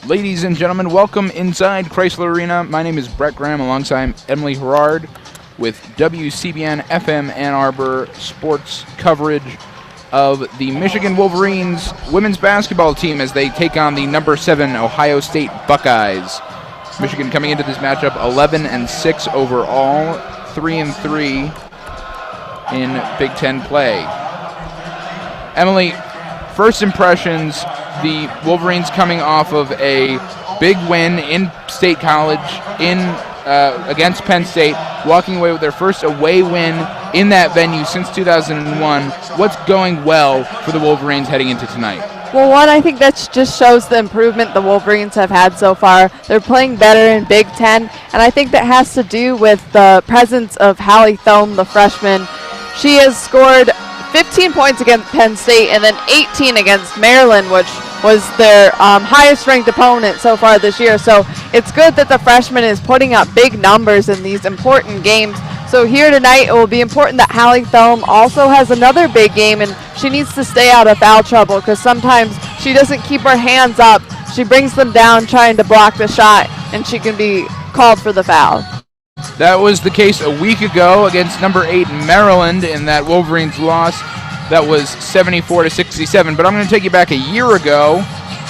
Ladies and gentlemen, welcome inside Chrysler Arena. My name is Brett Graham alongside Emily Herard with WCBN FM Ann Arbor sports coverage of the Michigan Wolverines women's basketball team as they take on the number 7 Ohio State Buckeyes. Michigan coming into this matchup 11-6 overall, 3-3 in Big Ten play. Emily, first impressions, the Wolverines coming off of a big win in State College against Penn State, walking away with their first away win in that venue since 2001. What's going well for the Wolverines heading into tonight? Well, one, I think that just shows the improvement the Wolverines have had so far. They're playing better in Big Ten, and I think that has to do with the presence of Hallie Thome, the freshman. She has scored 15 points against Penn State and then 18 against Maryland, which was their highest-ranked opponent so far this year. So it's good that the freshman is putting up big numbers in these important games. So here tonight, it will be important that Hallie Thome also has another big game, and she needs to stay out of foul trouble because sometimes she doesn't keep her hands up. She brings them down trying to block the shot, and she can be called for the foul. That was the case a week ago against number 8 Maryland in that Wolverines loss. That was 74-67. But I'm going to take you back a year ago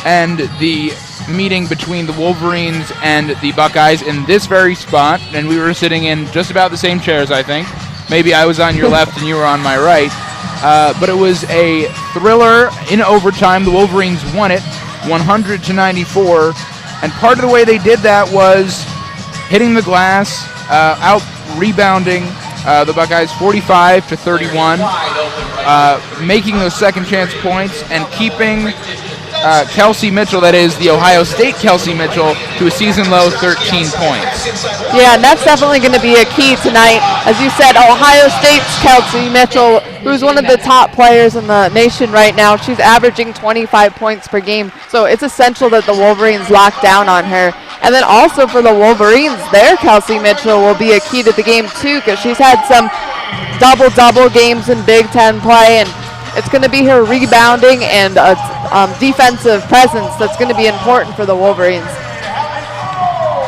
and the meeting between the Wolverines and the Buckeyes in this very spot. And we were sitting in just about the same chairs, I think. Maybe I was on your left and you were on my right. But it was a thriller in overtime. The Wolverines won it 100-94. And part of the way they did that was hitting the glass, out rebounding the Buckeyes 45-31, making those second chance points and keeping Kelsey Mitchell, that is the Ohio State Kelsey Mitchell, to a season low 13 points. Yeah, and that's definitely going to be a key tonight. As you said, Ohio State's Kelsey Mitchell, who's one of the top players in the nation right now, she's averaging 25 points per game. So it's essential that the Wolverines lock down on her. And then also for the Wolverines, their Kelsey Mitchell will be a key to the game too, because she's had some double-double games in Big Ten play, and it's going to be her rebounding and defensive presence that's going to be important for the Wolverines.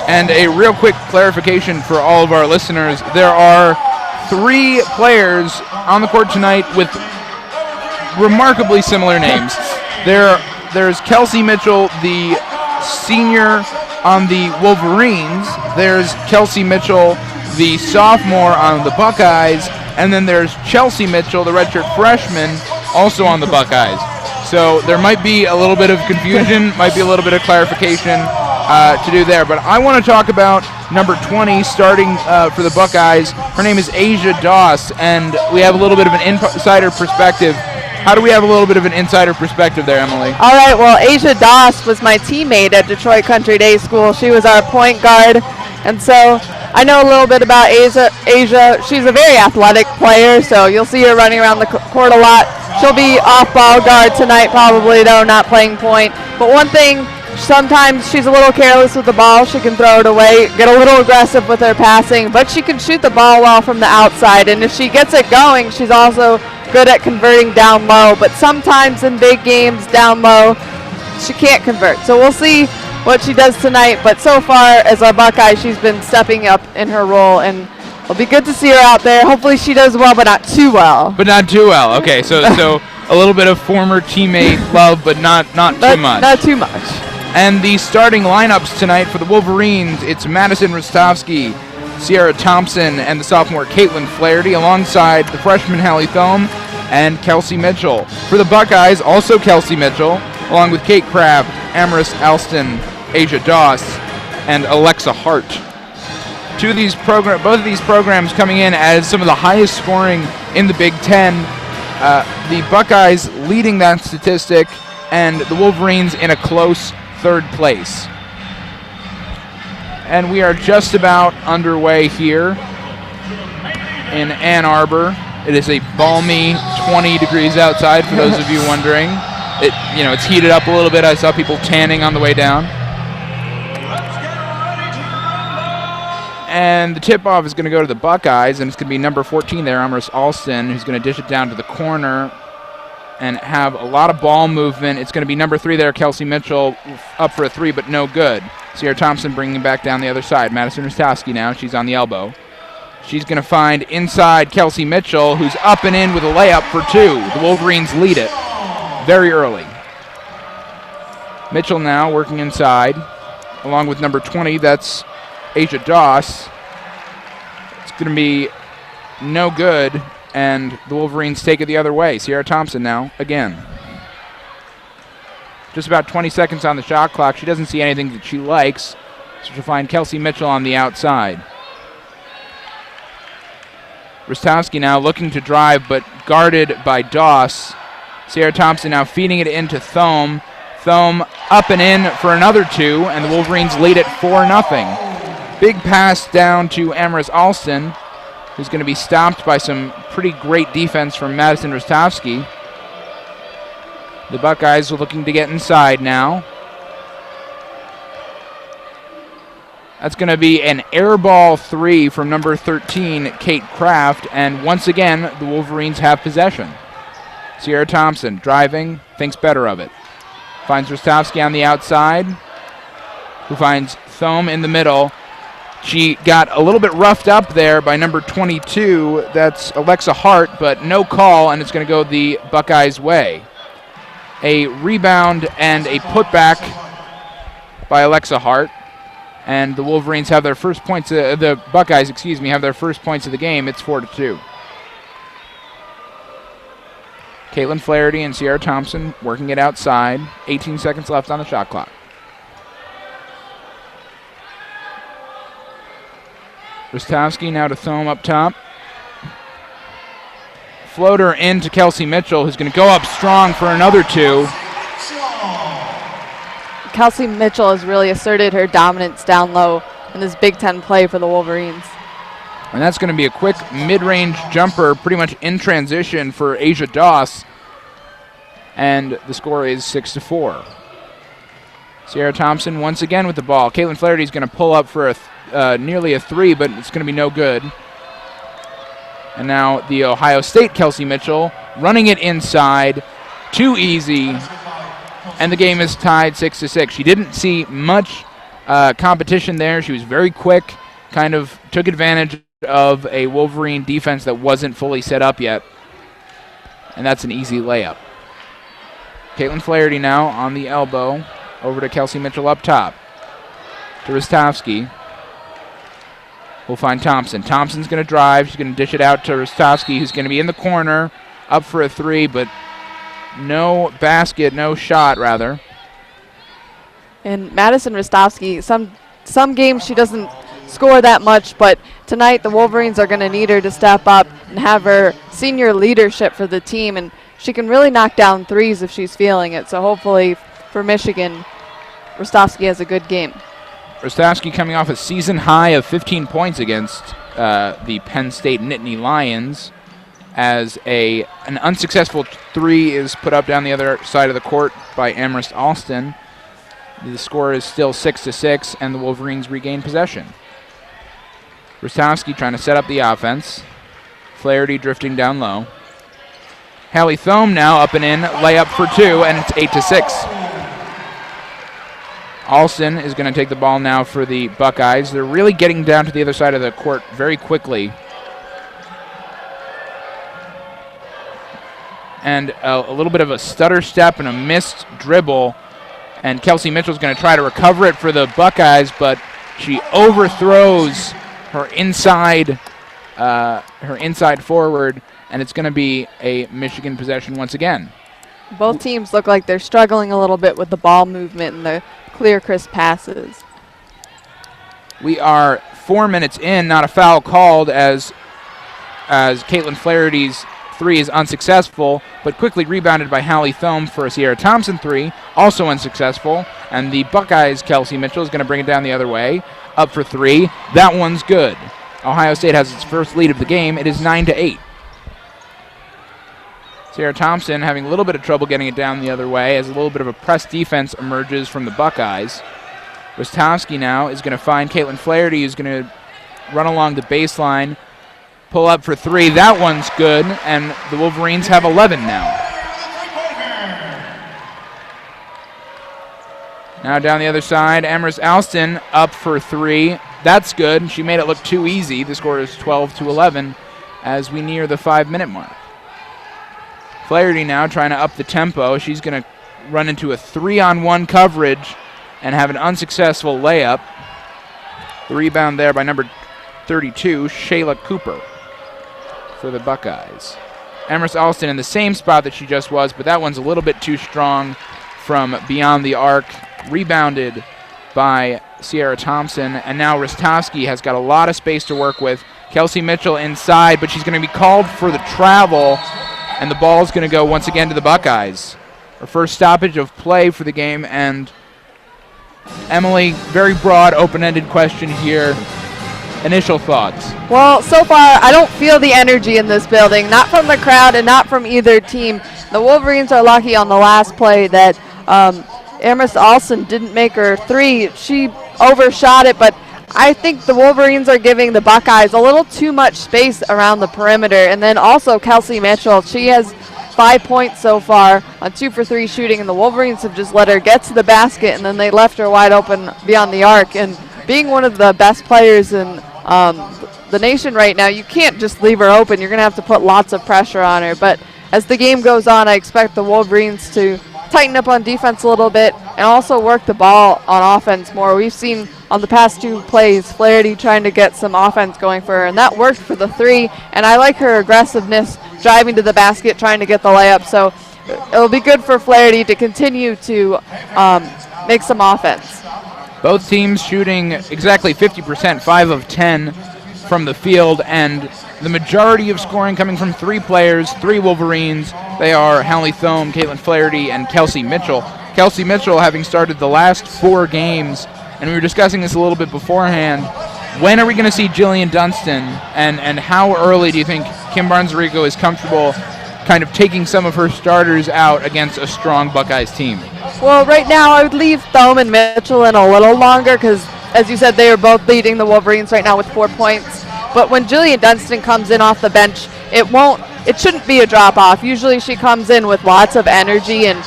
And a real quick clarification for all of our listeners, there are 3 players on the court tonight with remarkably similar names. There's Kelsey Mitchell, the senior on the Wolverines. There's Kelsey Mitchell, the sophomore on the Buckeyes. And then there's Chelsea Mitchell, the redshirt freshman, also on the Buckeyes. So there might be a little bit of confusion, might be a little bit of clarification to do there. But I want to talk about number 20 starting for the Buckeyes. Her name is Asia Doss, and we have a little bit of an insider perspective. How do we have a little bit of an insider perspective there, Emily? All right, well, Asia Doss was my teammate at Detroit Country Day School. She was our point guard, and so I know a little bit about Asia. She's a very athletic player, so you'll see her running around the court a lot. She'll be off-ball guard tonight probably, though, not playing point. But one thing, sometimes she's a little careless with the ball. She can throw it away, get a little aggressive with her passing, but she can shoot the ball well from the outside. And if she gets it going, she's also good at converting down low. But sometimes in big games down low, she can't convert. So we'll see what she does tonight. But so far, as our Buckeye, she's been stepping up in her role, and it'll be good to see her out there. Hopefully she does well, but not too well. But not too well. Okay, so a little bit of former teammate love, but not too much. Not too much. And the starting lineups tonight for the Wolverines, it's Madison Rostovsky, Sierra Thompson, and the sophomore Caitlin Flaherty, alongside the freshman Hallie Thome and Kelsey Mitchell. For the Buckeyes, also Kelsey Mitchell, along with Kate Crabb, Amaris Alston, Asia Doss, and Alexa Hart. Both of these programs coming in as some of the highest scoring in the Big Ten. The Buckeyes leading that statistic, and the Wolverines in a close third place. And we are just about underway here in Ann Arbor. It is a balmy 20 degrees outside, for those of you wondering. It's heated up a little bit. I saw people tanning on the way down. And the tip-off is going to go to the Buckeyes, and it's going to be number 14 there, Amaris Alston, who's going to dish it down to the corner. and have a lot of ball movement. It's going to be number 3 there, Kelsey Mitchell, up for a 3, but no good. Sierra Thompson bringing back down the other side. Madison Rostowski now. She's on the elbow. She's going to find inside Kelsey Mitchell, who's up and in with a layup for 2. The Wolverines lead it very early. Mitchell now working inside, along with number 20. That's Asia Doss. It's going to be no good, and the Wolverines take it the other way. Sierra Thompson now again. Just about 20 seconds on the shot clock. She doesn't see anything that she likes, so she'll find Kelsey Mitchell on the outside. Rostowski now looking to drive, but guarded by Doss. Sierra Thompson now feeding it into Thome. Thome up and in for another 2, and the Wolverines lead it 4-0. Big pass down to Amaris Alston, who's going to be stopped by some pretty great defense from Madison Rostowski. The Buckeyes are looking to get inside now. That's going to be an air ball 3 from number 13, Kate Kraft, and once again, the Wolverines have possession. Sierra Thompson driving, thinks better of it. Finds Rostowski on the outside, who finds Thome in the middle. She got a little bit roughed up there by number 22. That's Alexa Hart, but no call, and it's going to go the Buckeyes' way. A rebound and a putback by Alexa Hart, and the Wolverines have their first points. The Buckeyes, have their first points of the game. It's 4-2. Caitlin Flaherty and Sierra Thompson working it outside. 18 seconds left on the shot clock. Rostowski now to Thome up top. Floater into Kelsey Mitchell, who's going to go up strong for another 2. Kelsey Mitchell has really asserted her dominance down low in this Big Ten play for the Wolverines. And that's going to be a quick mid-range jumper, pretty much in transition for Asia Doss. And the score is 6-4. Sierra Thompson once again with the ball. Caitlin Flaherty is going to pull up for nearly a 3, but it's going to be no good. And now the Ohio State Kelsey Mitchell running it inside. Too easy. And the game is tied 6-6. She didn't see much competition there. She was very quick, kind of took advantage of a Wolverine defense that wasn't fully set up yet. And that's an easy layup. Caitlin Flaherty now on the elbow. Over to Kelsey Mitchell up top. To Rostowski. We'll find Thompson. Thompson's going to drive. She's going to dish it out to Rostowski, who's going to be in the corner. Up for a 3, but no basket, no shot, rather. And Madison Rostowski, some games she doesn't score that much, but tonight the Wolverines are going to need her to step up and have her senior leadership for the team, and she can really knock down 3s if she's feeling it. So hopefully for Michigan, Rostowski has a good game. Rostowski coming off a season high of 15 points against the Penn State Nittany Lions, as an unsuccessful 3 is put up down the other side of the court by Amherst Alston. The score is still 6-6, and the Wolverines regain possession. Rostowski trying to set up the offense. Flaherty drifting down low. Hallie Thome now up and in, layup for 2, and it's 8-6. Alston is going to take the ball now for the Buckeyes. They're really getting down to the other side of the court very quickly. And a little bit of a stutter step and a missed dribble. And Kelsey Mitchell's going to try to recover it for the Buckeyes, but she overthrows her inside forward, and it's going to be a Michigan possession once again. Both teams look like they're struggling a little bit with the ball movement and the clear, crisp passes. We are 4 minutes in, not a foul called as Caitlin Flaherty's 3 is unsuccessful, but quickly rebounded by Hallie Thome for a Sierra Thompson 3, also unsuccessful. And the Buckeyes' Kelsey Mitchell is going to bring it down the other way, up for 3. That one's good. Ohio State has its first lead of the game. It is 9-8. Sierra Thompson having a little bit of trouble getting it down the other way as a little bit of a press defense emerges from the Buckeyes. Rostowski now is going to find Caitlin Flaherty, who's going to run along the baseline, pull up for 3. That one's good, and the Wolverines have 11 now. Now down the other side, Emrys Alston up for 3. That's good. She made it look too easy. The score is 12-11 as we near the 5-minute mark. Flaherty now trying to up the tempo. She's going to run into a 3-on-1 coverage and have an unsuccessful layup. The rebound there by number 32, Shayla Cooper, for the Buckeyes. Emrys Alston in the same spot that she just was, but that one's a little bit too strong from beyond the arc. Rebounded by Sierra Thompson, and now Rostovsky has got a lot of space to work with. Kelsey Mitchell inside, but she's going to be called for the travel, and the ball's going to go once again to the Buckeyes. Her first stoppage of play for the game, and Emily, very broad, open-ended question here. Initial thoughts? Well, so far, I don't feel the energy in this building, not from the crowd and not from either team. The Wolverines are lucky on the last play that Emrys Alston didn't make her 3. She overshot it, but I think the Wolverines are giving the Buckeyes a little too much space around the perimeter. And then also Kelsey Mitchell, she has 5 points so far on 2 for 3 shooting, and the Wolverines have just let her get to the basket, and then they left her wide open beyond the arc. And being one of the best players in the nation right now, you can't just leave her open. You're going to have to put lots of pressure on her. But as the game goes on, I expect the Wolverines to tighten up on defense a little bit and also work the ball on offense more. We've seen on the past 2 plays Flaherty trying to get some offense going for her, and that worked for the 3. And I like her aggressiveness, driving to the basket, trying to get the layup. So it'll be good for Flaherty to continue to make some offense. Both teams shooting exactly 50%, 5 of 10 from the field, and the majority of scoring coming from 3 players, 3 Wolverines. They are Hallie Thome, Caitlin Flaherty, and Kelsey Mitchell. Kelsey Mitchell having started the last 4 games, and we were discussing this a little bit beforehand. When are we going to see Jillian Dunston, and how early do you think Kim Barnes-Rico is comfortable kind of taking some of her starters out against a strong Buckeyes team? Well, right now I would leave Thome and Mitchell in a little longer because, as you said, they are both leading the Wolverines right now with 4 points. But when Jillian Dunston comes in off the bench, it shouldn't be a drop-off. Usually she comes in with lots of energy and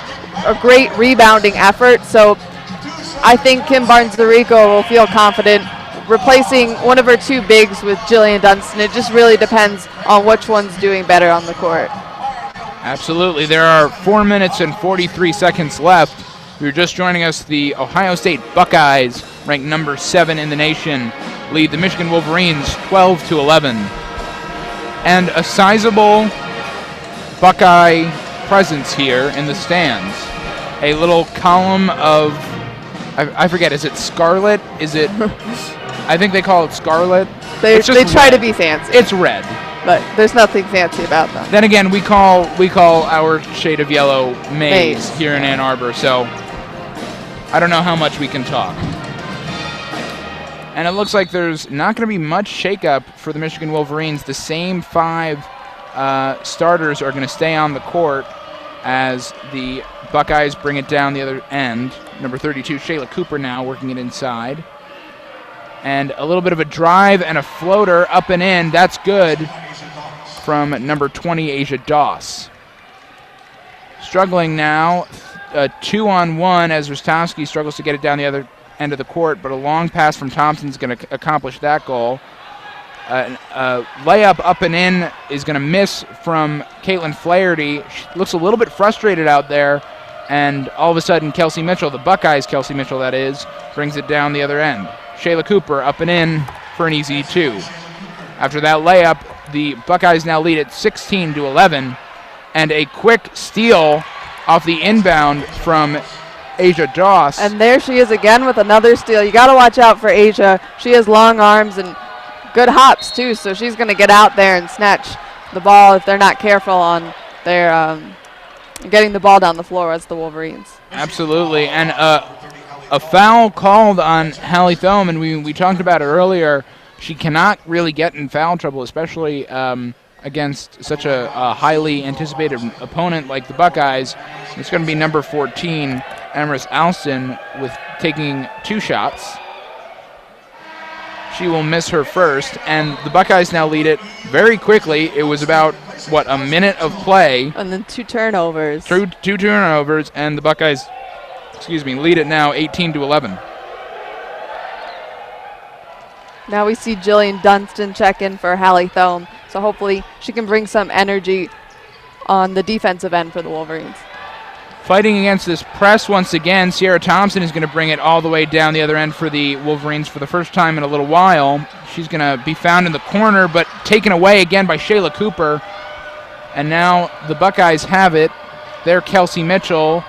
a great rebounding effort. So I think Kim Barnes-Rico will feel confident replacing one of her 2 bigs with Jillian Dunston. It just really depends on which one's doing better on the court. Absolutely. There are 4 minutes and 43 seconds left. If you're just joining us, the Ohio State Buckeyes, ranked number 7 in the nation, lead the Michigan Wolverines 12-11. And a sizable Buckeye presence here in the stands. A little column of, I forget, is it scarlet? Is it, I think they call it scarlet. They try to be fancy. It's red. But there's nothing fancy about them. Then again, we call our shade of yellow maize here in Ann Arbor, so I don't know how much we can talk. And it looks like there's not going to be much shakeup for the Michigan Wolverines. The same 5 starters are going to stay on the court as the Buckeyes bring it down the other end. Number 32, Shayla Cooper now working it inside. And a little bit of a drive and a floater up and in. That's good from number 20, Asia Doss. Struggling now, 2-on-1 as Rostovsky struggles to get it down the other end of the court, but a long pass from Thompson is going to accomplish that goal. Layup up and in is going to miss from Caitlin Flaherty. She looks a little bit frustrated out there, and all of a sudden Kelsey Mitchell, the Buckeyes Kelsey Mitchell that is, brings it down the other end. Shayla Cooper up and in for an easy 2. After that layup, the Buckeyes now lead at 16-11, and a quick steal off the inbound from Asia Doss. And there she is again with another steal. You got to watch out for Asia. She has long arms and good hops too, so she's going to get out there and snatch the ball if they're not careful on their getting the ball down the floor as the Wolverines. Absolutely, and a foul called on Hallie Thome, and we talked about it earlier. She cannot really get in foul trouble, especially against such a highly anticipated opponent like the Buckeyes. It's going to be number 14, Emrys Alston, with taking 2 shots. She will miss her first, and the Buckeyes now lead it very quickly. It was about, a minute of play. And then 2 turnovers. Two turnovers, and the Buckeyes lead it now 18-11. Now we see Jillian Dunstan check in for Hallie Thome, so hopefully she can bring some energy on the defensive end for the Wolverines. Fighting against this press once again, Sierra Thompson is going to bring it all the way down the other end for the Wolverines for the first time in a little while. She's going to be found in the corner, but taken away again by Shayla Cooper. And now the Buckeyes have it. There, Kelsey Mitchell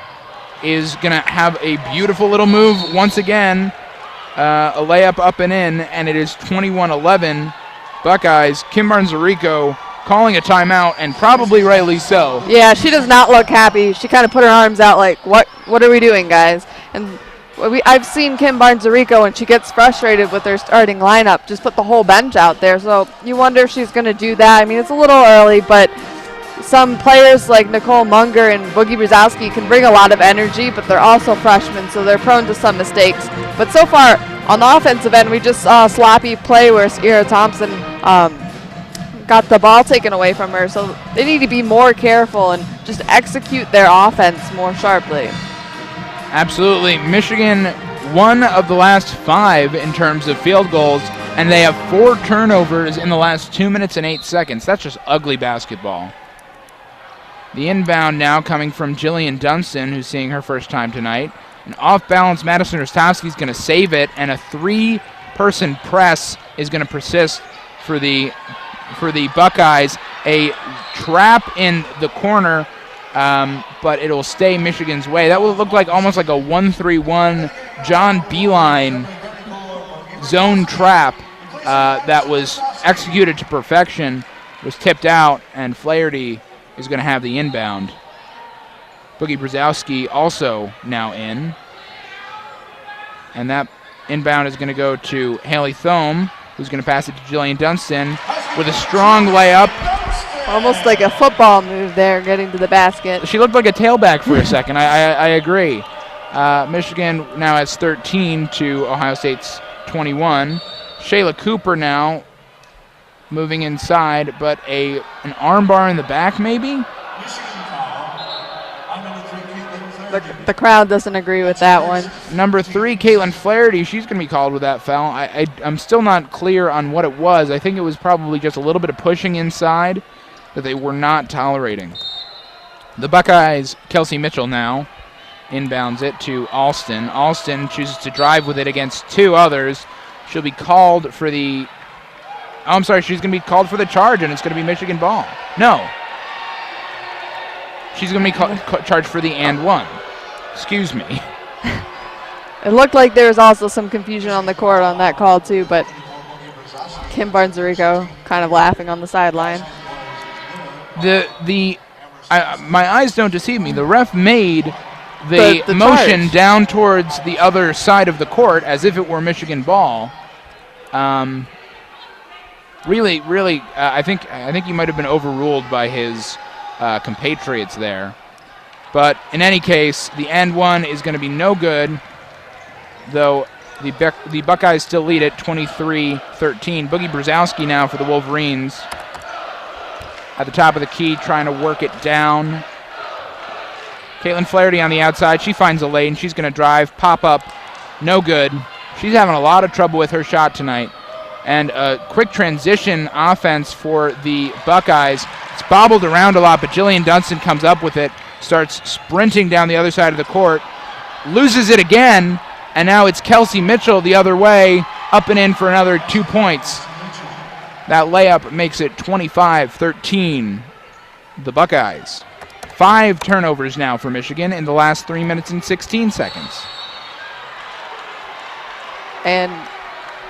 is going to have a beautiful little move once again. A layup up and in, and it is 21-11. Buckeyes. Kim Barnes-Zarico calling a timeout, and probably rightly so. Yeah, she does not look happy. She kind of put her arms out like, what are we doing, guys? And I've seen Kim Barnes-Zarico, when she gets frustrated with her starting lineup, just put the whole bench out there. So you wonder if she's going to do that. I mean, it's a little early, but some players like Nicole Munger and Boogie Brzezowski can bring a lot of energy, but they're also freshmen, so they're prone to some mistakes. But so far, on the offensive end, we just saw a sloppy play where Sierra Thompson got the ball taken away from her, so they need to be more careful and just execute their offense more sharply. Absolutely. Michigan, one of the last 5 in terms of field goals, and they have 4 turnovers in the last 2 minutes and 8 seconds. That's just ugly basketball. The inbound now coming from Jillian Dunstan, who's seeing her first time tonight. An off-balance Madison Rostovsky is going to save it, and a 3-person press is going to persist for the Buckeyes. A trap in the corner, but it'll stay Michigan's way. That will look like almost like a 1-3-1 John Beeline zone trap that was executed to perfection. Was tipped out, and Flaherty is going to have the inbound. Boogie Brzezowski also now in. And that inbound is going to go to Hallie Thome, who's going to pass it to Jillian Dunstan with a strong layup. Almost like a football move there, getting to the basket. She looked like a tailback for a second. I agree. Michigan now has 13 to Ohio State's 21. Shayla Cooper now moving inside, but an arm bar in the back maybe? The crowd doesn't agree with that one. Number 3, Caitlin Flaherty, she's going to be called with that foul. I'm still not clear on what it was. I think it was probably just a little bit of pushing inside that they were not tolerating. The Buckeyes, Kelsey Mitchell now inbounds it to Alston. Alston chooses to drive with it against 2 others. She'll be called for the... Oh, I'm sorry, she's going to be called for the charge, and it's going to be Michigan ball. No. She's going to be charged for the and one. Excuse me. It looked like there was also some confusion on the court on that call, too, but Kim Barnes-Zarico kind of laughing on the sideline. My eyes don't deceive me. The ref made the motion charge down towards the other side of the court as if it were Michigan ball. Really, I think he might have been overruled by his compatriots there. But in any case, the and one is going to be no good, though the Buckeyes still lead it 23-13. Boogie Brzezowski now for the Wolverines. At the top of the key, trying to work it down. Caitlin Flaherty on the outside. She finds a lane. She's going to drive, pop up. No good. She's having a lot of trouble with her shot tonight. And a quick transition offense for the Buckeyes. It's bobbled around a lot, but Jillian Dunstan comes up with it, starts sprinting down the other side of the court, loses it again, and now it's Kelsey Mitchell the other way, up and in for another 2 points. That layup makes it 25-13, the Buckeyes. 5 turnovers now for Michigan in the last 3 minutes and 16 seconds. And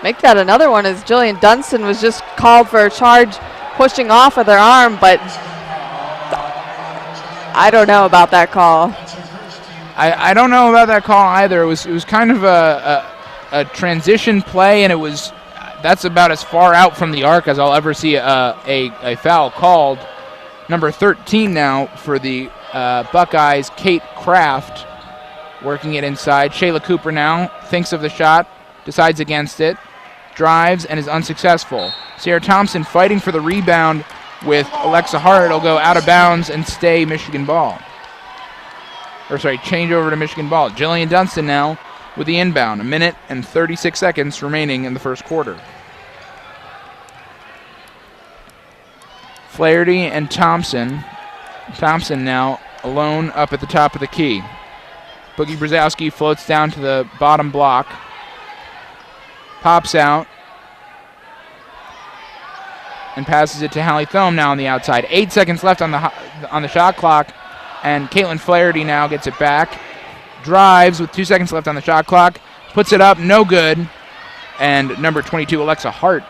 make that another one, as Jillian Dunstan was just called for a charge pushing off with her arm, but I don't know about that call. I don't know about that call either. It was kind of a transition play, and that's about as far out from the arc as I'll ever see a foul called. Number 13 now for the Buckeyes, Kate Kraft, working it inside. Shayla Cooper now thinks of the shot, decides against it, drives, and is unsuccessful. Sierra Thompson fighting for the rebound with Alexa Hart. It'll go out of bounds and stay Michigan ball. change over to Michigan ball. Jillian Dunston now with the inbound. 1 minute and 36 seconds remaining in the first quarter. Flaherty and Thompson. Thompson now alone up at the top of the key. Boogie Brzezowski floats down to the bottom block. Pops out. And passes it to Hallie Thome now on the outside. 8 seconds left on the shot clock. And Caitlin Flaherty now gets it back. Drives with 2 seconds left on the shot clock. Puts it up, no good. And number 22, Alexa Hart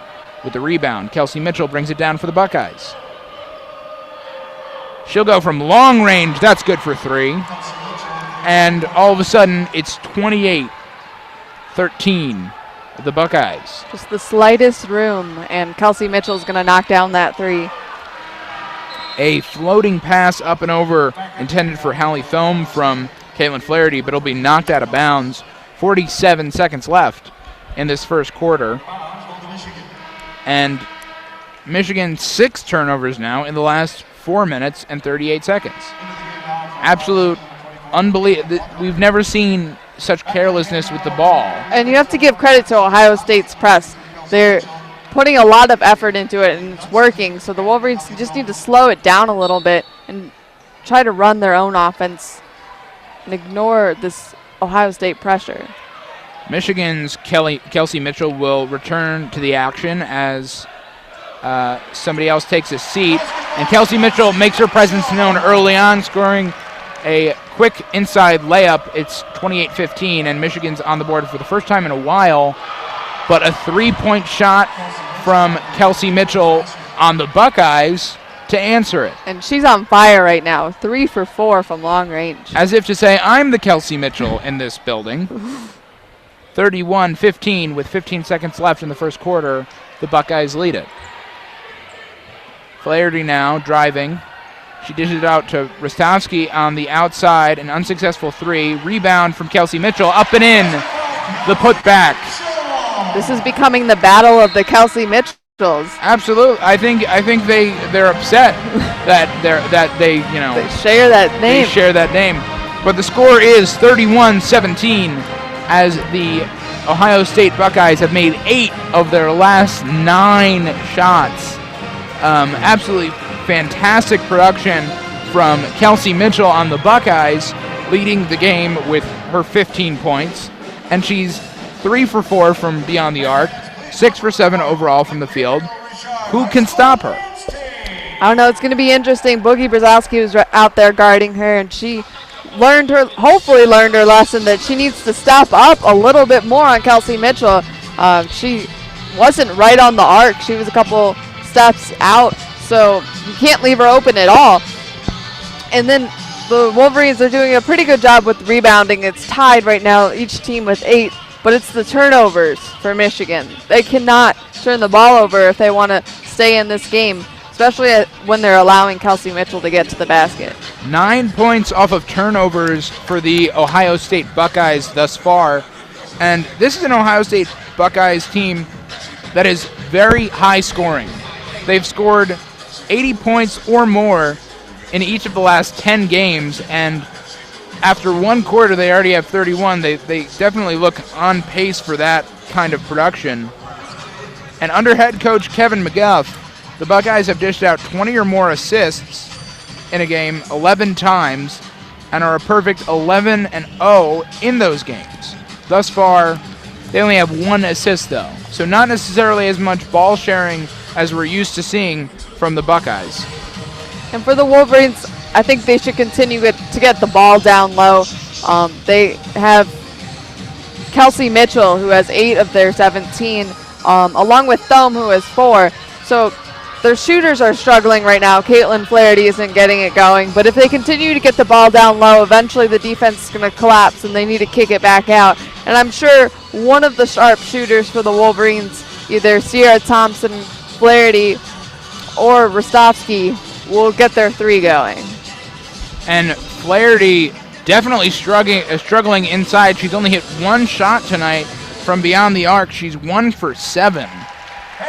with the rebound. Kelsey Mitchell brings it down for the Buckeyes. She'll go from long range. That's good for 3. And all of a sudden, it's 28-13 of the Buckeyes. Just the slightest room, and Kelsey Mitchell's going to knock down that 3. A floating pass up and over intended for Hallie Thome from Caitlin Flaherty, but it'll be knocked out of bounds. 47 seconds left in this first quarter. And Michigan 6 turnovers now in the last 4 minutes and 38 seconds. Absolute unbelievable. We've never seen such carelessness with the ball. And you have to give credit to Ohio State's press. They're putting a lot of effort into it, and it's working. So the Wolverines just need to slow it down a little bit and try to run their own offense and ignore this Ohio State pressure. Michigan's Kelsey Mitchell will return to the action as somebody else takes a seat. And Kelsey Mitchell makes her presence known early on, scoring a quick inside layup. It's 28-15, and Michigan's on the board for the first time in a while. But a 3-point shot from Kelsey Mitchell on the Buckeyes to answer it. And she's on fire right now, 3 for 4 from long range. As if to say, I'm the Kelsey Mitchell in this building. 31-15 with 15 seconds left in the first quarter. The Buckeyes lead it. Flaherty now driving. She dishes it out to Rostovsky on the outside. An unsuccessful 3. Rebound from Kelsey Mitchell. Up and in. The putback. This is becoming the battle of the Kelsey Mitchells. Absolutely. I think they're upset that they share that name. They share that name. But the score is 31-17 as the Ohio State Buckeyes have made 8 of their last 9 shots. Absolutely fantastic production from Kelsey Mitchell on the Buckeyes, leading the game with her 15 points. And she's 3 for 4 from beyond the arc, 6 for 7 overall from the field. Who can stop her? I don't know. It's going to be interesting. Boogie Brzezowski was out there guarding her, and she hopefully learned her lesson that she needs to step up a little bit more on Kelsey Mitchell. She wasn't right on the arc. She was a couple steps out, so you can't leave her open at all. And then the Wolverines are doing a pretty good job with rebounding. It's tied right now, each team with 8, but it's the turnovers for Michigan. They cannot turn the ball over if they want to stay in this game, especially when they're allowing Kelsey Mitchell to get to the basket. 9 points off of turnovers for the Ohio State Buckeyes thus far. And this is an Ohio State Buckeyes team that is very high scoring. They've scored 80 points or more in each of the last 10 games, and after one quarter they already have 31. They definitely look on pace for that kind of production. And under head coach Kevin McGuff, the Buckeyes have dished out 20 or more assists in a game 11 times and are a perfect 11-0 in those games. Thus far, they only have 1 assist though, so not necessarily as much ball sharing as we're used to seeing from the Buckeyes. And for the Wolverines, I think they should continue to get the ball down low. They have Kelsey Mitchell, who has 8 of their 17, along with Thome, who has 4. So their shooters are struggling right now. Caitlin Flaherty isn't getting it going. But if they continue to get the ball down low, eventually the defense is going to collapse and they need to kick it back out. And I'm sure one of the sharp shooters for the Wolverines, either Sierra Thompson, Flaherty, or Rostovsky, will get their 3 going. And Flaherty definitely struggling inside. She's only hit 1 shot tonight from beyond the arc. She's 1 for 7.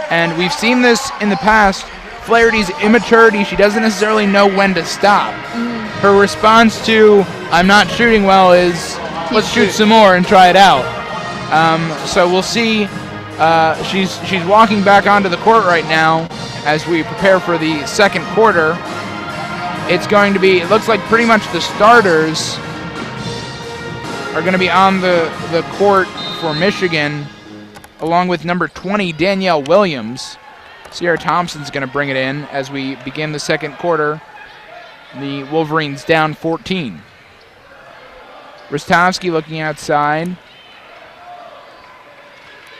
And we've seen this in the past. Flaherty's immaturity, she doesn't necessarily know when to stop. her response to "I'm not shooting well" is let's shoot some more and try it out. So we'll see. She's walking back onto the court right now as we prepare for the second quarter. It's going to be, it looks like pretty much the starters are going to be on the court for Michigan, along with number 20, Danielle Williams. Sierra Thompson's going to bring it in as we begin the second quarter. The Wolverines down 14. Rostovsky looking outside.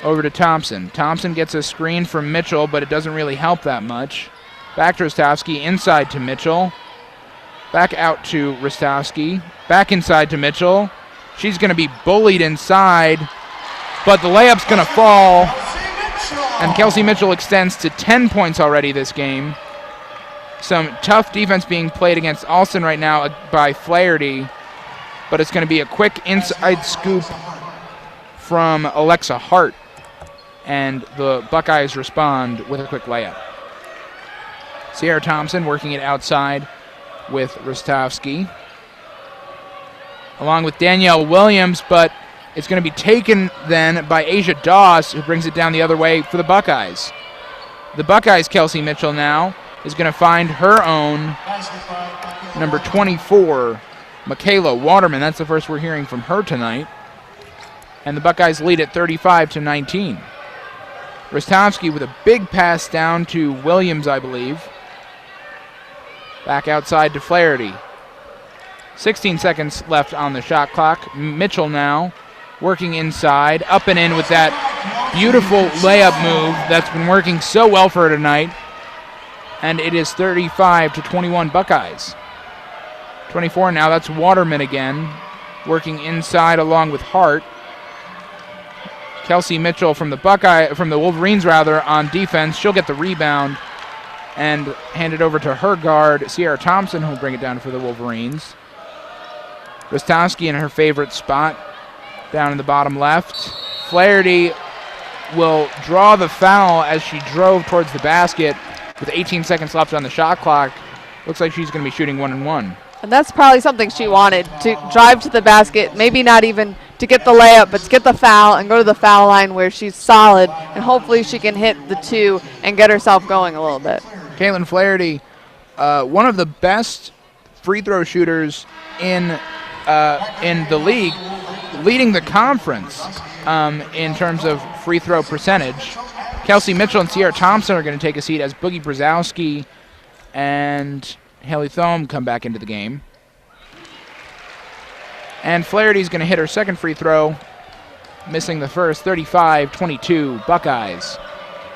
Over to Thompson. Thompson gets a screen from Mitchell, but it doesn't really help that much. Back to Rostovsky, inside to Mitchell. Back out to Rostovsky. Back inside to Mitchell. She's going to be bullied inside, but the layup's going to fall. And Kelsey Mitchell extends to 10 points already this game. Some tough defense being played against Alston right now by Flaherty, but it's going to be a quick inside scoop from Alexa Hart, and the Buckeyes respond with a quick layup. Sierra Thompson working it outside with Rostovsky, along with Danielle Williams, but it's going to be taken then by Asia Doss, who brings it down the other way for the Buckeyes. The Buckeyes' Kelsey Mitchell now is going to find her own number 24, Michaela Waterman. That's the first we're hearing from her tonight. And the Buckeyes lead at 35-19. Rostovsky with a big pass down to Williams, I believe. Back outside to Flaherty. 16 seconds left on the shot clock. Mitchell now working inside, up and in with that beautiful layup move that's been working so well for her tonight. And it is 35-21 Buckeyes. 24 now, that's Waterman again, working inside along with Hart. Kelsey Mitchell from the Wolverines on defense. She'll get the rebound and hand it over to her guard, Sierra Thompson, who'll bring it down for the Wolverines. Rostovsky in her favorite spot, down in the bottom left. Flaherty will draw the foul as she drove towards the basket with 18 seconds left on the shot clock. Looks like she's going to be shooting 1-1. And that's probably something she wanted, to drive to the basket, maybe not even to get the layup, but to get the foul and go to the foul line where she's solid, and hopefully she can hit the two and get herself going a little bit. Caitlin Flaherty, one of the best free throw shooters in the league, leading the conference in terms of free throw percentage. Kelsey Mitchell and Sierra Thompson are going to take a seat as Boogie Brzezowski and Haley Thome come back into the game. And Flaherty's going to hit her second free throw, missing the first. 35-22 Buckeyes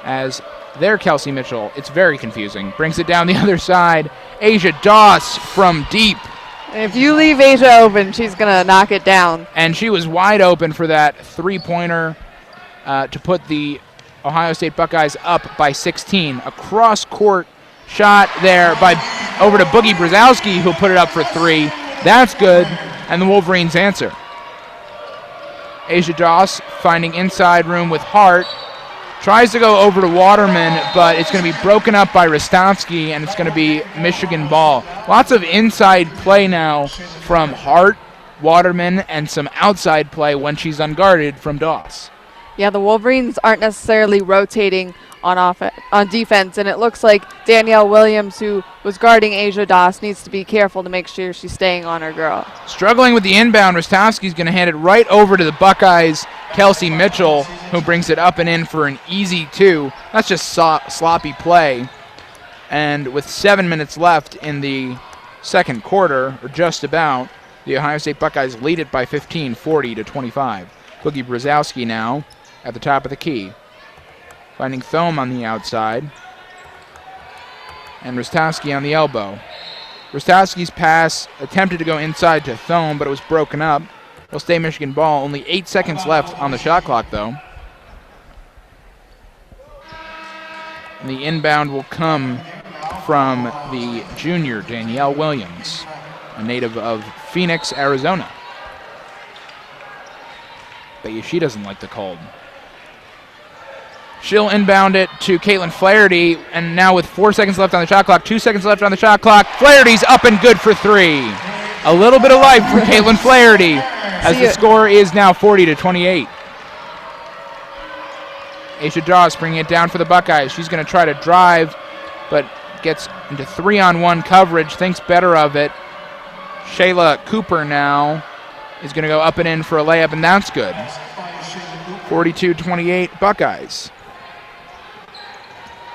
as their Kelsey Mitchell, it's very confusing, brings it down the other side. Asia Doss from deep. If you leave Asia open, she's going to knock it down. And she was wide open for that three-pointer to put the Ohio State Buckeyes up by 16. A cross-court shot there over to Boogie Brzezowski, who put it up for three. That's good, and the Wolverines answer. Asia Doss finding inside room with Hart. Tries to go over to Waterman, but it's going to be broken up by Rostovsky, and it's going to be Michigan ball. Lots of inside play now from Hart, Waterman, and some outside play when she's unguarded from Doss. Yeah, the Wolverines aren't necessarily rotating on defense, and it looks like Danielle Williams, who was guarding Asia Doss, needs to be careful to make sure she's staying on her girl. Struggling with the inbound, Rostovsky's going to hand it right over to the Buckeyes' Kelsey Mitchell, who brings it up and in for an easy two. That's just sloppy play. And with 7 minutes left in the second quarter, or just about, the Ohio State Buckeyes lead it by 15, 40-25. Boogie Brzezowski now at the top of the key. Finding Thome on the outside. And Rostovsky on the elbow. Rostovsky's pass attempted to go inside to Thome, but it was broken up. It'll stay Michigan ball. Only 8 seconds left on the shot clock, though. And the inbound will come from the junior, Danielle Williams, a native of Phoenix, Arizona. Bet you she doesn't like the cold. She'll inbound it to Caitlin Flaherty, and now with 4 seconds left on the shot clock, 2 seconds left on the shot clock, Flaherty's up and good for 3. A little bit of life for Caitlin Flaherty as the score is now 40-28. Asia Doss bringing it down for the Buckeyes. She's going to try to drive, but gets into 3-on-1 coverage, thinks better of it. Shayla Cooper now is going to go up and in for a layup, and that's good. 42-28 Buckeyes.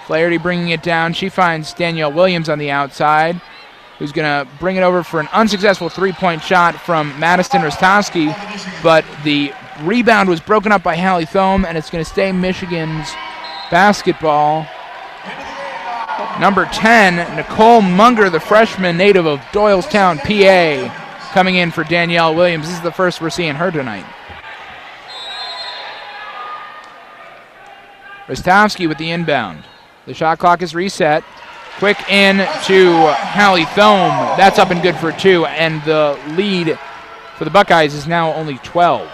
Flaherty bringing it down. She finds Danielle Williams on the outside, who's going to bring it over for an unsuccessful three-point shot from Madison Rostowski, but the rebound was broken up by Hallie Thome, and it's going to stay Michigan's basketball. Number 10, Nicole Munger, the freshman native of Doylestown, PA, coming in for Danielle Williams. This is the first we're seeing her tonight. Rostowski with the inbound. The shot clock is reset. Quick in to Hallie Thome. That's up and good for 2, and the lead for the Buckeyes is now only 12.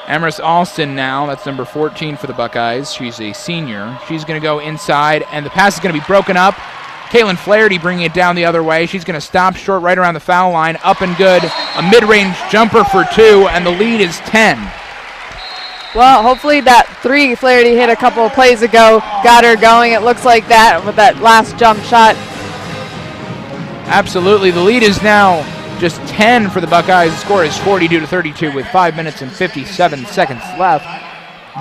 Emerys Alston now, that's number 14 for the Buckeyes. She's a senior. She's going to go inside, and the pass is going to be broken up. Caitlin Flaherty bringing it down the other way. She's going to stop short right around the foul line. Up and good. A mid-range jumper for 2, and the lead is 10. Well, hopefully that 3 Flaherty hit a couple of plays ago got her going. It looks like that with that last jump shot. Absolutely. The lead is now just 10 for the Buckeyes. The score is 42-32 with 5 minutes and 57 seconds left.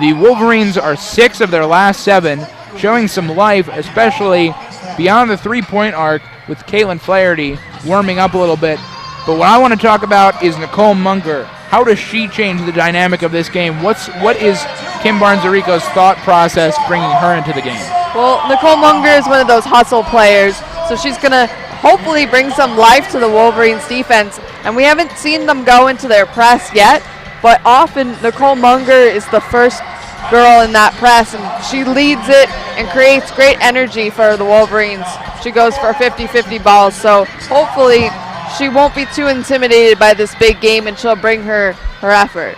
The Wolverines are 6 of their last 7, showing some life, especially beyond the three-point arc with Caitlin Flaherty warming up a little bit. But what I want to talk about is Nicole Munger. How does she change the dynamic of this game? What is Kim Barnes-Arico's thought process bringing her into the game? Well, Nicole Munger is one of those hustle players, so she's going to hopefully bring some life to the Wolverines defense. And we haven't seen them go into their press yet, but often Nicole Munger is the first girl in that press, and she leads it and creates great energy for the Wolverines. She goes for 50-50 balls, so hopefully she won't be too intimidated by this big game, and she'll bring her effort.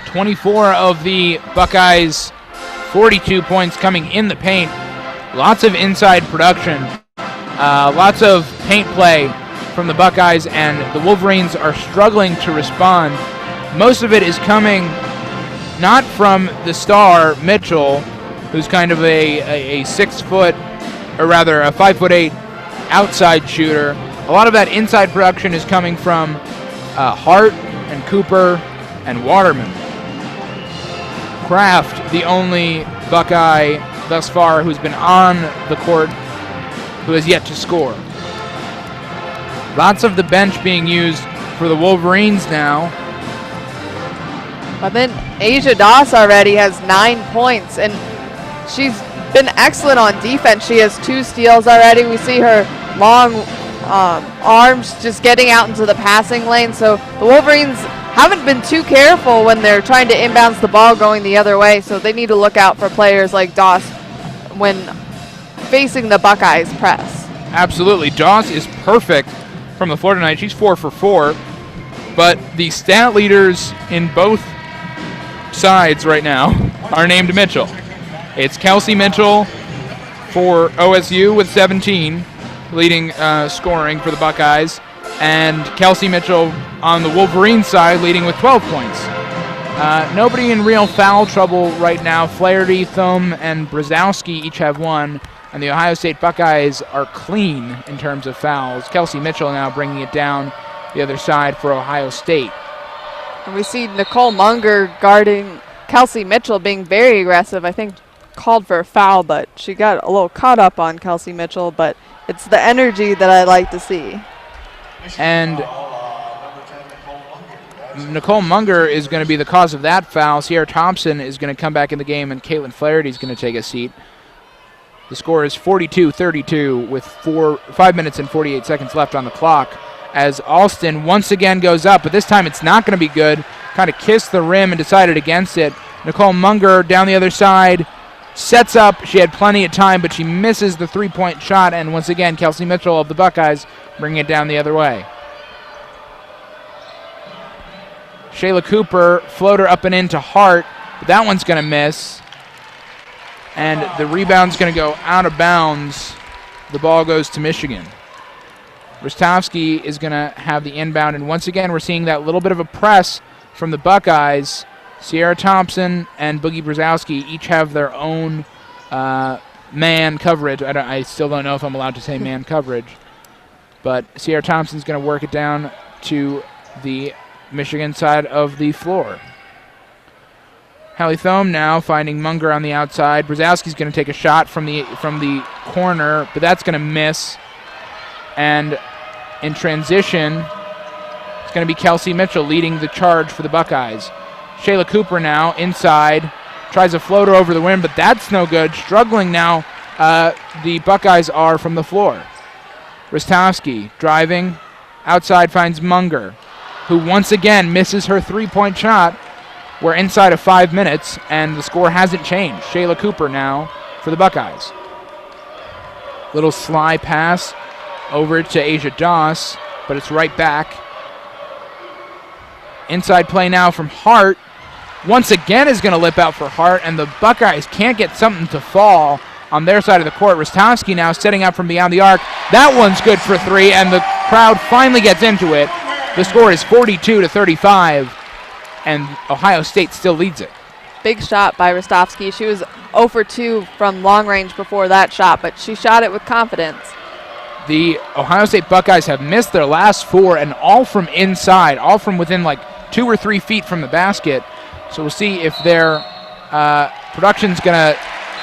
24 of the Buckeyes' 42 points coming in the paint. Lots of inside production. Lots of paint play from the Buckeyes, and the Wolverines are struggling to respond. Most of it is coming not from the star, Mitchell, who's kind of a 6 foot, or rather a 5'8" outside shooter. A lot of that inside production is coming from Hart and Cooper and Waterman. Kraft, the only Buckeye thus far who's been on the court, who has yet to score. Lots of the bench being used for the Wolverines now. But then Asia Doss already has 9 points, and she's been excellent on defense. She has 2 steals already. We see her long arms just getting out into the passing lane. So the Wolverines haven't been too careful when they're trying to inbounds the ball going the other way. So they need to look out for players like Doss when facing the Buckeyes press. Absolutely. Doss is perfect from the floor tonight. She's 4 for 4. But the stat leaders in both sides right now are named Mitchell. It's Kelsey Mitchell for OSU with 17, leading scoring for the Buckeyes, and Kelsey Mitchell on the Wolverine side leading with 12 points. Nobody in real foul trouble right now. Flaherty, Thome, and Brzezowski each have 1, and the Ohio State Buckeyes are clean in terms of fouls. Kelsey Mitchell now bringing it down the other side for Ohio State. And we see Nicole Munger guarding Kelsey Mitchell, being very aggressive. I think called for a foul, but she got a little caught up on Kelsey Mitchell, but it's the energy that I like to see. And Nicole Munger is going to be the cause of that foul. Sierra Thompson is going to come back in the game, and Caitlin Flaherty is going to take a seat. The score is 42-32 with 5 minutes and 48 seconds left on the clock, as Alston once again goes up, but this time it's not going to be good. Kind of kissed the rim and decided against it. Nicole Munger down the other side, sets up. She had plenty of time, but she misses the three-point shot, and once again, Kelsey Mitchell of the Buckeyes bringing it down the other way. Shayla Cooper, floater up and into Hart. But that one's going to miss. And the rebound's going to go out of bounds. The ball goes to Michigan. Rostovsky is going to have the inbound. And once again, we're seeing that little bit of a press from the Buckeyes. Sierra Thompson and Boogie Brzezowski each have their own man coverage. I still don't know if I'm allowed to say man coverage. But Sierra Thompson's going to work it down to the Michigan side of the floor. Hallie Thome now finding Munger on the outside. Brzezowski's going to take a shot from the corner, but that's going to miss. And in transition, it's going to be Kelsey Mitchell leading the charge for the Buckeyes. Shayla Cooper now inside, tries a floater over the rim, but that's no good. Struggling now, the Buckeyes are from the floor. Rostovsky driving, outside finds Munger, who once again misses her three-point shot. We're inside of 5 minutes, and the score hasn't changed. Shayla Cooper now for the Buckeyes. Little sly pass over to Asia Doss, but it's right back. Inside play now from Hart. Once again is going to lip out for Hart, and the Buckeyes can't get something to fall on their side of the court. Rostovsky now setting up from beyond the arc. That one's good for three, and the crowd finally gets into it. The score is 42-35, and Ohio State still leads it. Big shot by Rostovsky. She was 0 for 2 from long range before that shot, but she shot it with confidence. The Ohio State Buckeyes have missed their last 4, and all from inside, all from within like 2 or 3 feet from the basket. So we'll see if their production's going to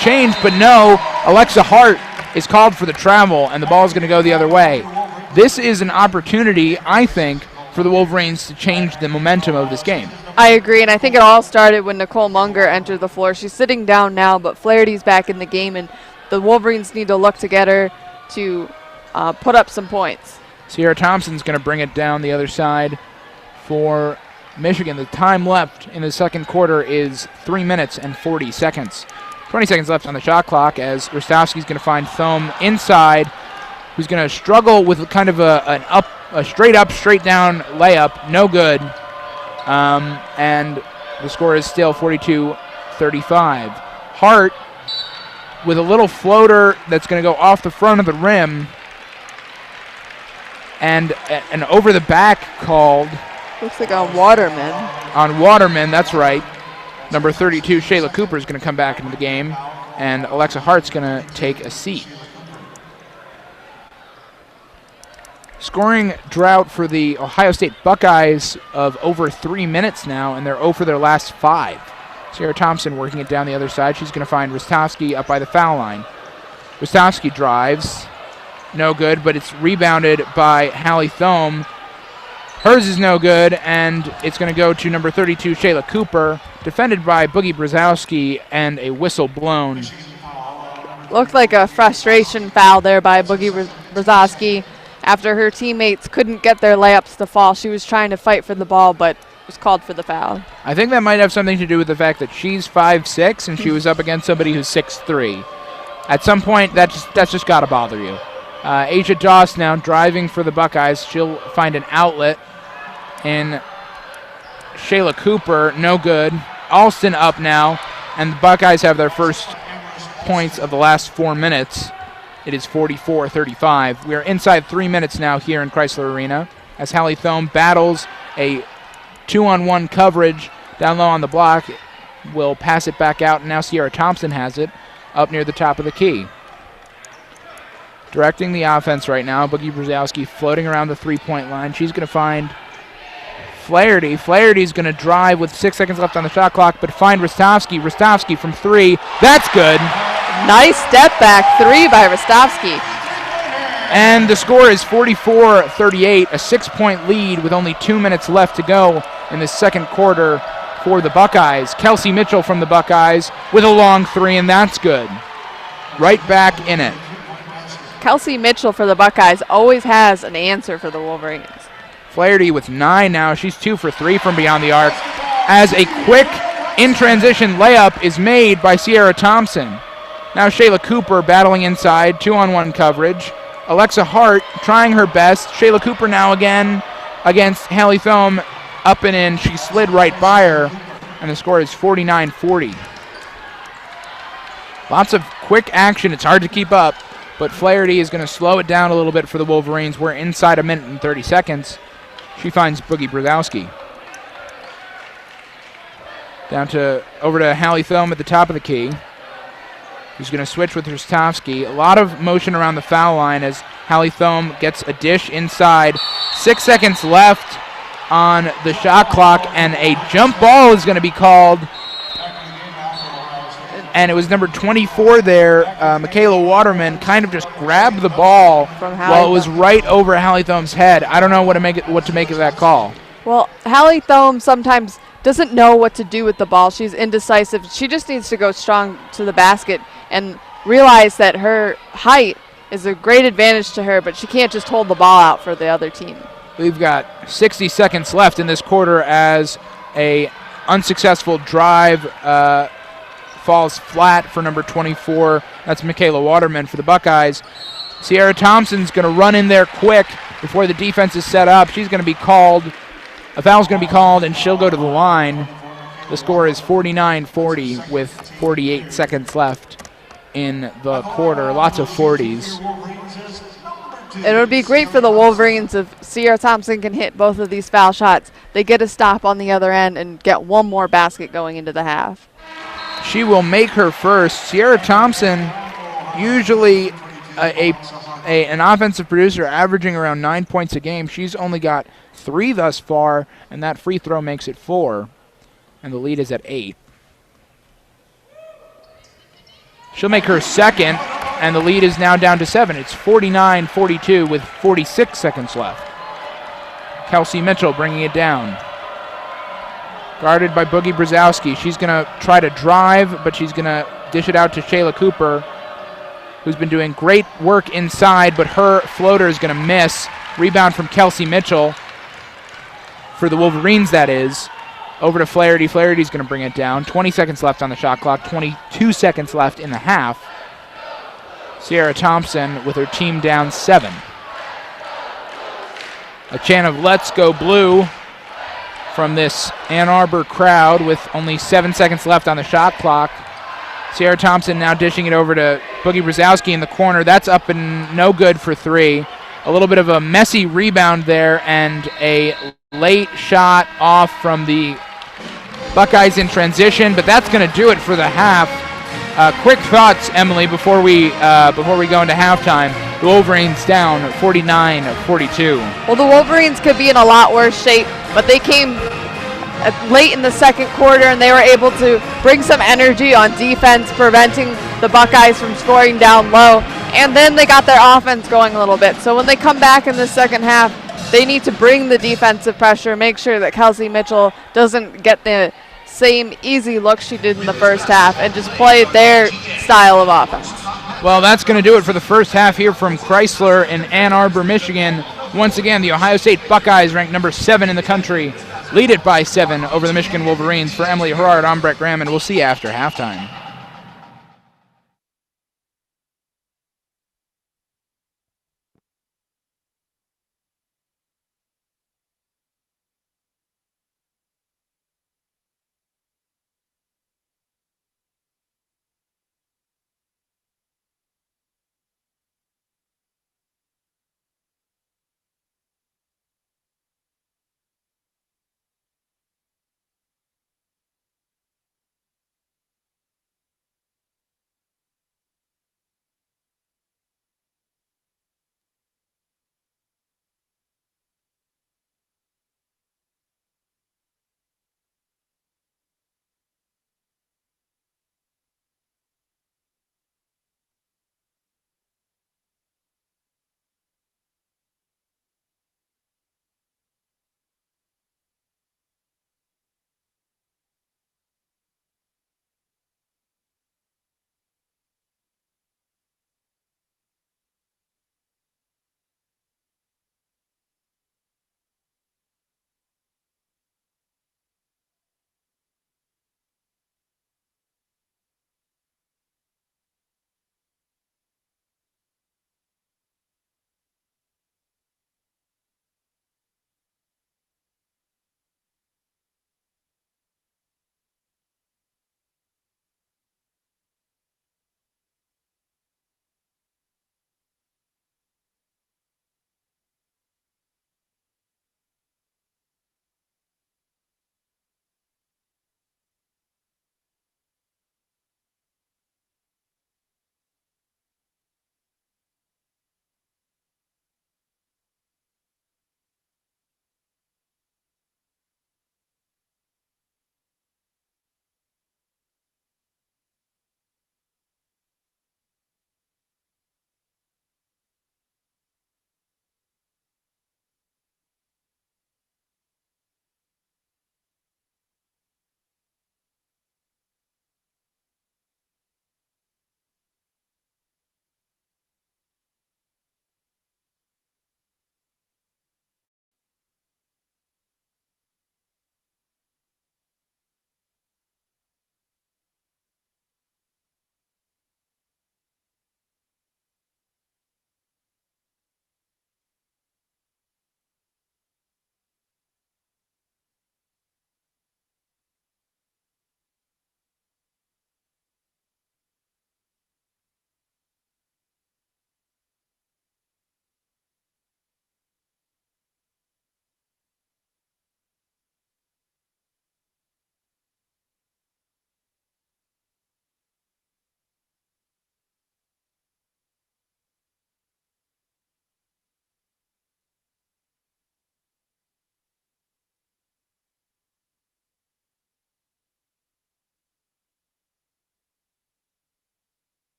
change, but no, Alexa Hart is called for the travel, and the ball is going to go the other way. This is an opportunity, I think, for the Wolverines to change the momentum of this game. I agree, and I think it all started when Nicole Munger entered the floor. She's sitting down now, but Flaherty's back in the game, and the Wolverines need to look to get her to put up some points. Sierra Thompson's going to bring it down the other side for Michigan. The time left in the second quarter is 3 minutes and 40 seconds. 20 seconds left on the shot clock as Rostovsky's going to find Thome inside, who's going to struggle with kind of a straight up, straight down layup. No good. And the score is still 42-35. Hart with a little floater that's going to go off the front of the rim. And an over the back called. Looks like on Waterman. On Waterman, that's right. Number 32, Shayla Cooper, is going to come back into the game. And Alexa Hart's going to take a seat. Scoring drought for the Ohio State Buckeyes of over 3 minutes now, and they're 0 for their last 5. Sierra Thompson working it down the other side. She's going to find Rostovsky up by the foul line. Rostovsky drives. No good, but it's rebounded by Hallie Thome. Hers is no good, and it's going to go to number 32, Shayla Cooper, defended by Boogie Brzezowski, and a whistle blown. Looked like a frustration foul there by Boogie Brzezowski. After her teammates couldn't get their layups to fall, she was trying to fight for the ball, but was called for the foul. I think that might have something to do with the fact that she's 5'6", and she was up against somebody who's 6'3". At some point, that's just got to bother you. Asia Doss now driving for the Buckeyes. She'll find an outlet in Shayla Cooper. No good. Alston up now, and the Buckeyes have their first points of the last 4 minutes. It is 44-35. We are inside 3 minutes now here in Chrysler Arena as Hallie Thome battles a 2-on-1 coverage down low on the block. Will pass it back out, and now Sierra Thompson has it up near the top of the key. Directing the offense right now, Boogie Brzezowski floating around the three-point line. She's going to find Flaherty. Flaherty's going to drive with 6 seconds left on the shot clock, but find Rostovsky. Rostovsky from 3. That's good. Nice step back 3 by Rostovsky. And the score is 44-38, a 6-point lead with only 2 minutes left to go in the second quarter for the Buckeyes. Kelsey Mitchell from the Buckeyes with a long 3, and that's good. Right back in it. Kelsey Mitchell for the Buckeyes always has an answer for the Wolverines. Flaherty with 9 now. She's 2 for 3 from beyond the arc as a quick in-transition layup is made by Sierra Thompson. Now Shayla Cooper battling inside, 2-on-1 coverage. Alexa Hart trying her best. Shayla Cooper now again against Hallie Thome, up and in. She slid right by her. and the score is 49-40. Lots of quick action. It's hard to keep up, but Flaherty is going to slow it down a little bit for the Wolverines. We're inside a minute and 30 seconds. She finds Boogie Brzezowski. Over to Hallie Thome at the top of the key. Who's going to switch with Rostovsky. A lot of motion around the foul line as Hallie Thome gets a dish inside. 6 seconds left on the shot clock, and a jump ball is going to be called. And it was number 24 there, Michaela Waterman, kind of just grabbed the ball while it was right over Hallie Thome's head. I don't know what to make of that call. Well, Hallie Thome sometimes doesn't know what to do with the ball. She's indecisive. She just needs to go strong to the basket and realize that her height is a great advantage to her, but she can't just hold the ball out for the other team. We've got 60 seconds left in this quarter as a unsuccessful drive falls flat for number 24. That's Michaela Waterman for the Buckeyes. Sierra Thompson's going to run in there quick before the defense is set up. She's going to be called. A foul's going to be called, and she'll go to the line. The score is 49-40 with 48 seconds left in the quarter. Lots of 40s. It would be great for the Wolverines if Sierra Thompson can hit both of these foul shots. They get a stop on the other end and get one more basket going into the half. She will make her first. Sierra Thompson, usually an offensive producer averaging around 9 points a game. She's only got 3 thus far, and that free throw makes it 4. And the lead is at 8. She'll make her second, and the lead is now down to 7. It's 49-42 with 46 seconds left. Kelsey Mitchell bringing it down. Guarded by Boogie Brzezowski. She's going to try to drive, but she's going to dish it out to Shayla Cooper, who's been doing great work inside, but her floater is going to miss. Rebound from Kelsey Mitchell for the Wolverines, that is. Over to Flaherty. Flaherty's going to bring it down. 20 seconds left on the shot clock. 22 seconds left in the half. Sierra Thompson with her team down 7. A chant of "Let's Go Blue" from this Ann Arbor crowd with only 7 seconds left on the shot clock. Sierra Thompson now dishing it over to Boogie Brzezowski in the corner. That's up and no good for 3. A little bit of a messy rebound there and a late shot off from the Buckeyes in transition, but that's going to do it for the half. Quick thoughts, Emily, before we go into halftime. The Wolverines down 49-42. Well, the Wolverines could be in a lot worse shape, but they came late in the second quarter and they were able to bring some energy on defense, preventing the Buckeyes from scoring down low, and then they got their offense going a little bit. So when they come back in the second half, they need to bring the defensive pressure, make sure that Kelsey Mitchell doesn't get the same easy look she did in the first half, and just play their style of offense. Well, that's going to do it for the first half here from Chrysler in Ann Arbor, Michigan. Once again, the Ohio State Buckeyes, ranked number 7 in the country, lead it by 7 over the Michigan Wolverines. For Emily Herard, I'm Brett Graham, and we'll see you after halftime.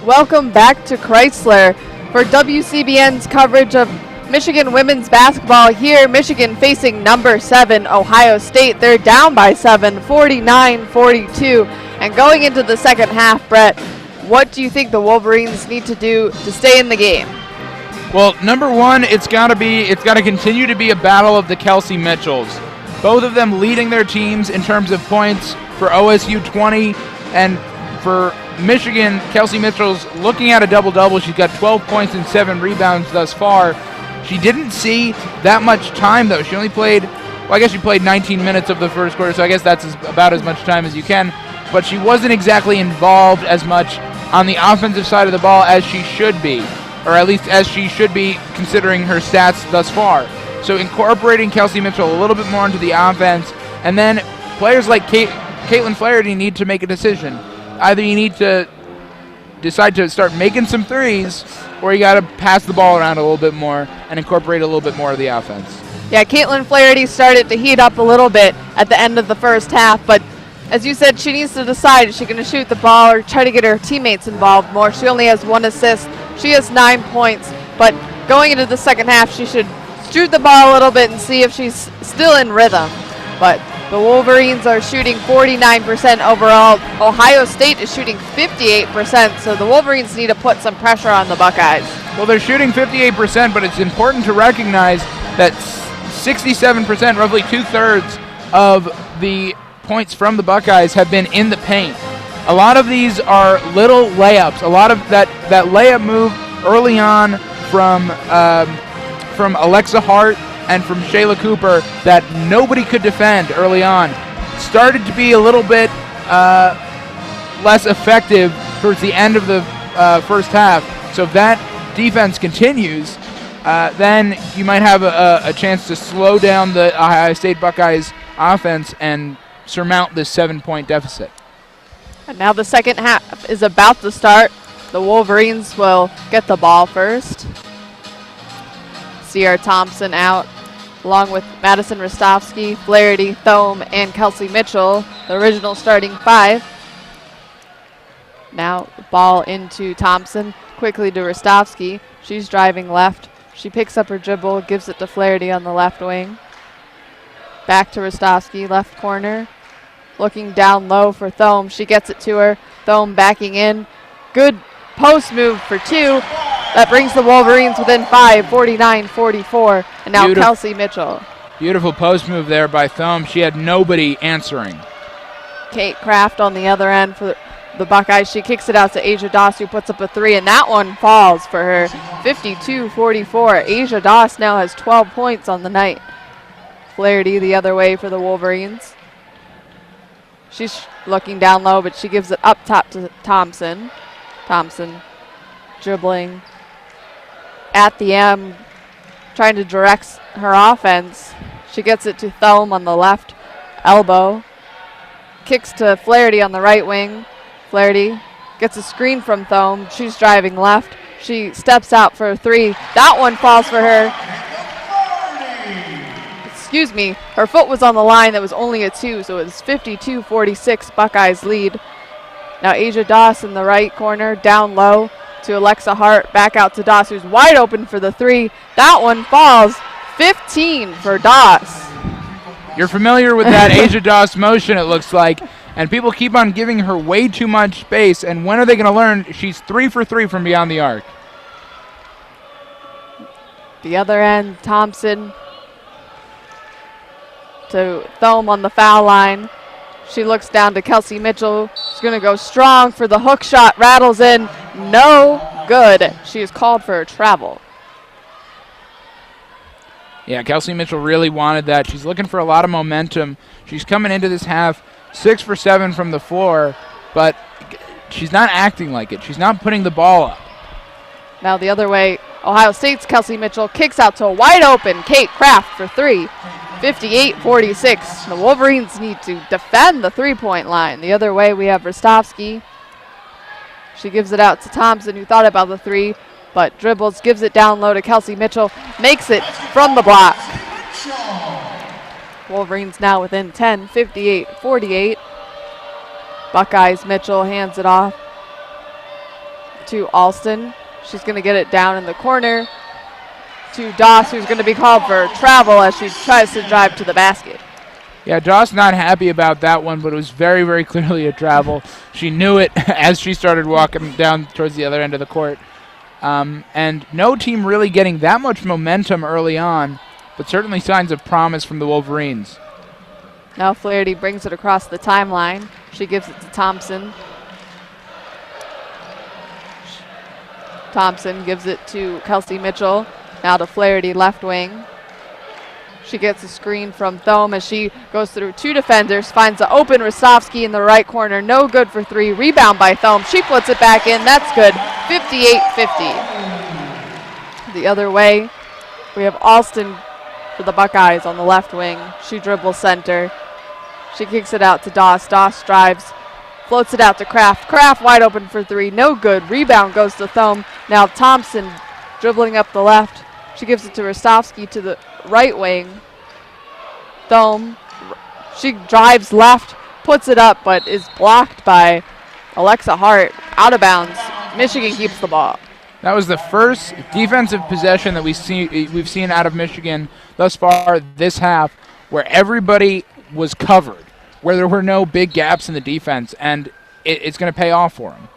Welcome back to Chrysler for WCBN's coverage of Michigan women's basketball here. Michigan facing number 7, Ohio State. They're down by 7, 49-42. And going into the second half, Brett, what do you think the Wolverines need to do to stay in the game? Well, number one, it's got to continue to be a battle of the Kelsey Mitchells. Both of them leading their teams in terms of points. For OSU, 20, and for Michigan, Kelsey Mitchell's looking at a double-double. She's got 12 points and 7 rebounds thus far. She didn't see that much time, though. She only played, well, I guess she played 19 minutes of the first quarter, so I guess that's about as much time as you can. But she wasn't exactly involved as much on the offensive side of the ball as she should be, or at least as she should be considering her stats thus far. So incorporating Kelsey Mitchell a little bit more into the offense, and then players like Caitlin Flaherty need to make a decision. Either you need to decide to start making some threes, or you got to pass the ball around a little bit more and incorporate a little bit more of the offense. Yeah, Caitlin Flaherty started to heat up a little bit at the end of the first half, but as you said, she needs to decide, is she going to shoot the ball or try to get her teammates involved more? She only has 1 assist. She has 9 points, but going into the second half, she should shoot the ball a little bit and see if she's still in rhythm. But the Wolverines are shooting 49% overall. Ohio State is shooting 58%, so the Wolverines need to put some pressure on the Buckeyes. Well, they're shooting 58%, but it's important to recognize that 67%, roughly 2/3 of the points from the Buckeyes have been in the paint. A lot of these are little layups. A lot of that layup move early on from Alexa Hart and from Shayla Cooper that nobody could defend early on started to be a little bit less effective towards the end of the first half. So if that defense continues, then you might have a chance to slow down the Ohio State Buckeyes offense and surmount this 7-point deficit. And now the second half is about to start. The Wolverines will get the ball first. Sierra Thompson out, along with Madison Rostovsky, Flaherty, Thome, and Kelsey Mitchell, the original starting 5. Now the ball into Thompson, quickly to Rostovsky. She's driving left. She picks up her dribble, gives it to Flaherty on the left wing. Back to Rostovsky, left corner. Looking down low for Thome. She gets it to her. Thome backing in. Good post move for 2. That brings the Wolverines within 5, 49-44. And now Kelsey Mitchell. Beautiful post move there by Thome. She had nobody answering. Kate Kraft on the other end for the Buckeyes. She kicks it out to Asia Doss, who puts up a 3, and that one falls for her. 52-44. Asia Doss now has 12 points on the night. Flaherty the other way for the Wolverines. She's looking down low, but she gives it up top to Thompson. Thompson dribbling at the M, trying to direct her offense. She gets it to Thome on the left elbow. Kicks to Flaherty on the right wing. Flaherty gets a screen from Thome. She's driving left. She steps out for a 3. That one falls for her. Excuse me, her foot was on the line. That was only a 2, so it was 52-46, Buckeyes lead. Now Asia Doss in the right corner, down low to Alexa Hart, back out to Doss, who's wide open for the 3. That one falls. 15 for Doss. You're familiar with that Asia Doss motion, it looks like, and people keep on giving her way too much space, and when are they going to learn she's 3 for 3 from beyond the arc? The other end, Thompson to Thome on the foul line. She looks down to Kelsey Mitchell. She's going to go strong for the hook shot. Rattles in. No good. She is called for a travel. Yeah, Kelsey Mitchell really wanted that. She's looking for a lot of momentum. She's coming into this half 6 for 7 from the floor, but she's not acting like it. She's not putting the ball up. Now the other way, Ohio State's Kelsey Mitchell kicks out to a wide open Kate Kraft for 3. 58-46. The Wolverines need to defend the 3-point line. The other way we have Rostovsky. She gives it out to Thompson, who thought about the 3, but dribbles, gives it down low to Kelsey Mitchell, makes it from the block. Wolverines now within 10, 58-48. Buckeyes, Mitchell hands it off to Alston. She's going to get it down in the corner to Doss, who's going to be called for travel as she tries to drive to the basket. Yeah, Doss not happy about that one, but it was very, very clearly a travel. She knew it as she started walking down towards the other end of the court. And no team really getting that much momentum early on, but certainly signs of promise from the Wolverines. Now Flaherty brings it across the timeline. She gives it to Thompson. Thompson gives it to Kelsey Mitchell. Now to Flaherty, left wing. She gets a screen from Thome as she goes through two defenders, finds the open Rostovsky in the right corner. No good for three. Rebound by Thome. She puts it back in. That's good. 58-50. The other way, we have Alston for the Buckeyes on the left wing. She dribbles center. She kicks it out to Doss. Doss drives, floats it out to Kraft. Kraft wide open for three. No good. Rebound goes to Thome. Now Thompson dribbling up the left. She gives it to Rostovsky to the right wing. Thome, she drives left, puts it up, but is blocked by Alexa Hart. Out of bounds. Michigan keeps the ball. That was the first defensive possession that we've seen out of Michigan thus far this half, where everybody was covered, where there were no big gaps in the defense, and it's going to pay off for them.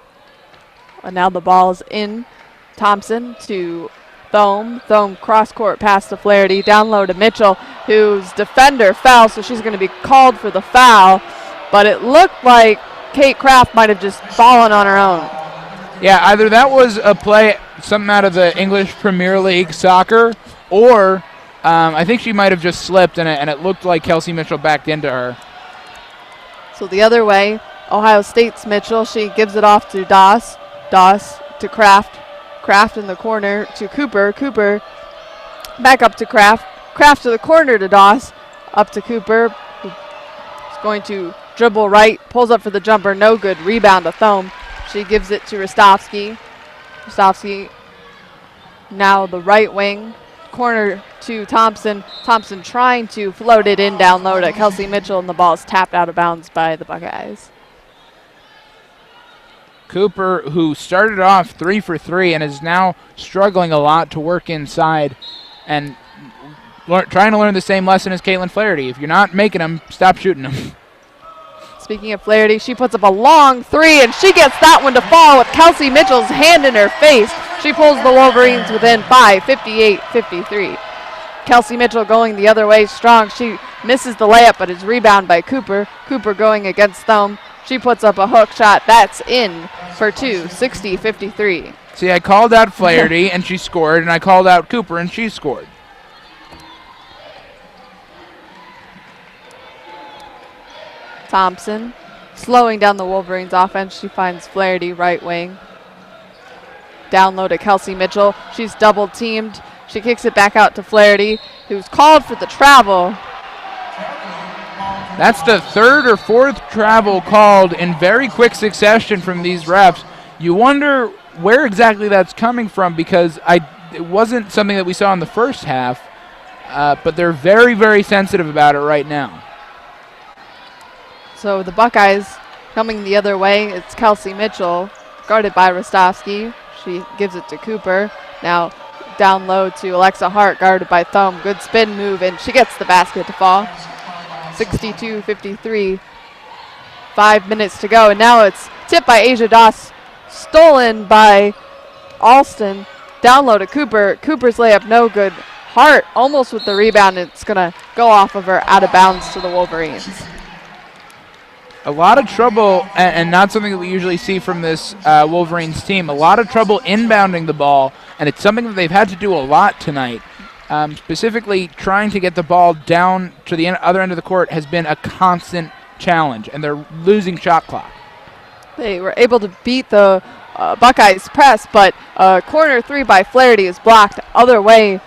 And now the ball's in. Thompson to Thome. Thome cross-court pass to Flaherty. Down low to Mitchell, whose defender fell, so she's going to be called for the foul. But it looked like Kate Kraft might have just fallen on her own. Yeah, either that was a play, something out of the English Premier League soccer, or I think she might have just slipped, and it looked like Kelsey Mitchell backed into her. So the other way, Ohio State's Mitchell. She gives it off to Doss. Doss to Kraft. Kraft in the corner to Cooper. Cooper back up to Kraft. Kraft to the corner to Doss. Up to Cooper. Who's going to dribble right. Pulls up for the jumper. No good. Rebound to Thome. She gives it to Rostovsky. Rostovsky now the right wing. Corner to Thompson. Thompson trying to float it in down low to Kelsey Mitchell, and the ball is tapped out of bounds by the Buckeyes. Cooper, who started off 3 for 3 and is now struggling a lot to work inside and trying to learn the same lesson as Caitlin Flaherty. If you're not making them, stop shooting them. Speaking of Flaherty, she puts up a long three, and she gets that one to fall with Kelsey Mitchell's hand in her face. She pulls the Wolverines within 5, 58-53. Kelsey Mitchell going the other way strong. She misses the layup, but is rebounded by Cooper. Cooper going against Thome. She puts up a hook shot. That's in for two, 60-53. See, I called out Flaherty, and she scored, and I called out Cooper, and she scored. Thompson slowing down the Wolverines' offense. She finds Flaherty right wing. Down low to Kelsey Mitchell. She's double teamed. She kicks it back out to Flaherty, who's called for the travel. That's the third or fourth travel called in very quick succession from these refs. You wonder where exactly that's coming from, because it wasn't something that we saw in the first half, but they're very, very sensitive about it right now. So the Buckeyes coming the other way. It's Kelsey Mitchell, guarded by Rostovsky. She gives it to Cooper. Now down low to Alexa Hart, guarded by Thome. Good spin move, and she gets the basket to fall. 62-53. 5 minutes to go, and now it's tipped by Asia Doss, stolen by Alston. Down low to Cooper. Cooper's layup no good. Hart almost with the rebound. It's going to go off of her, out of bounds to the Wolverines. A lot of trouble, and not something that we usually see from this Wolverines team, a lot of trouble inbounding the ball, and it's something that they've had to do a lot tonight. Specifically, trying to get the ball down to the other end of the court has been a constant challenge, and they're losing shot clock. They were able to beat the Buckeyes press, but corner three by Flaherty is blocked. Other way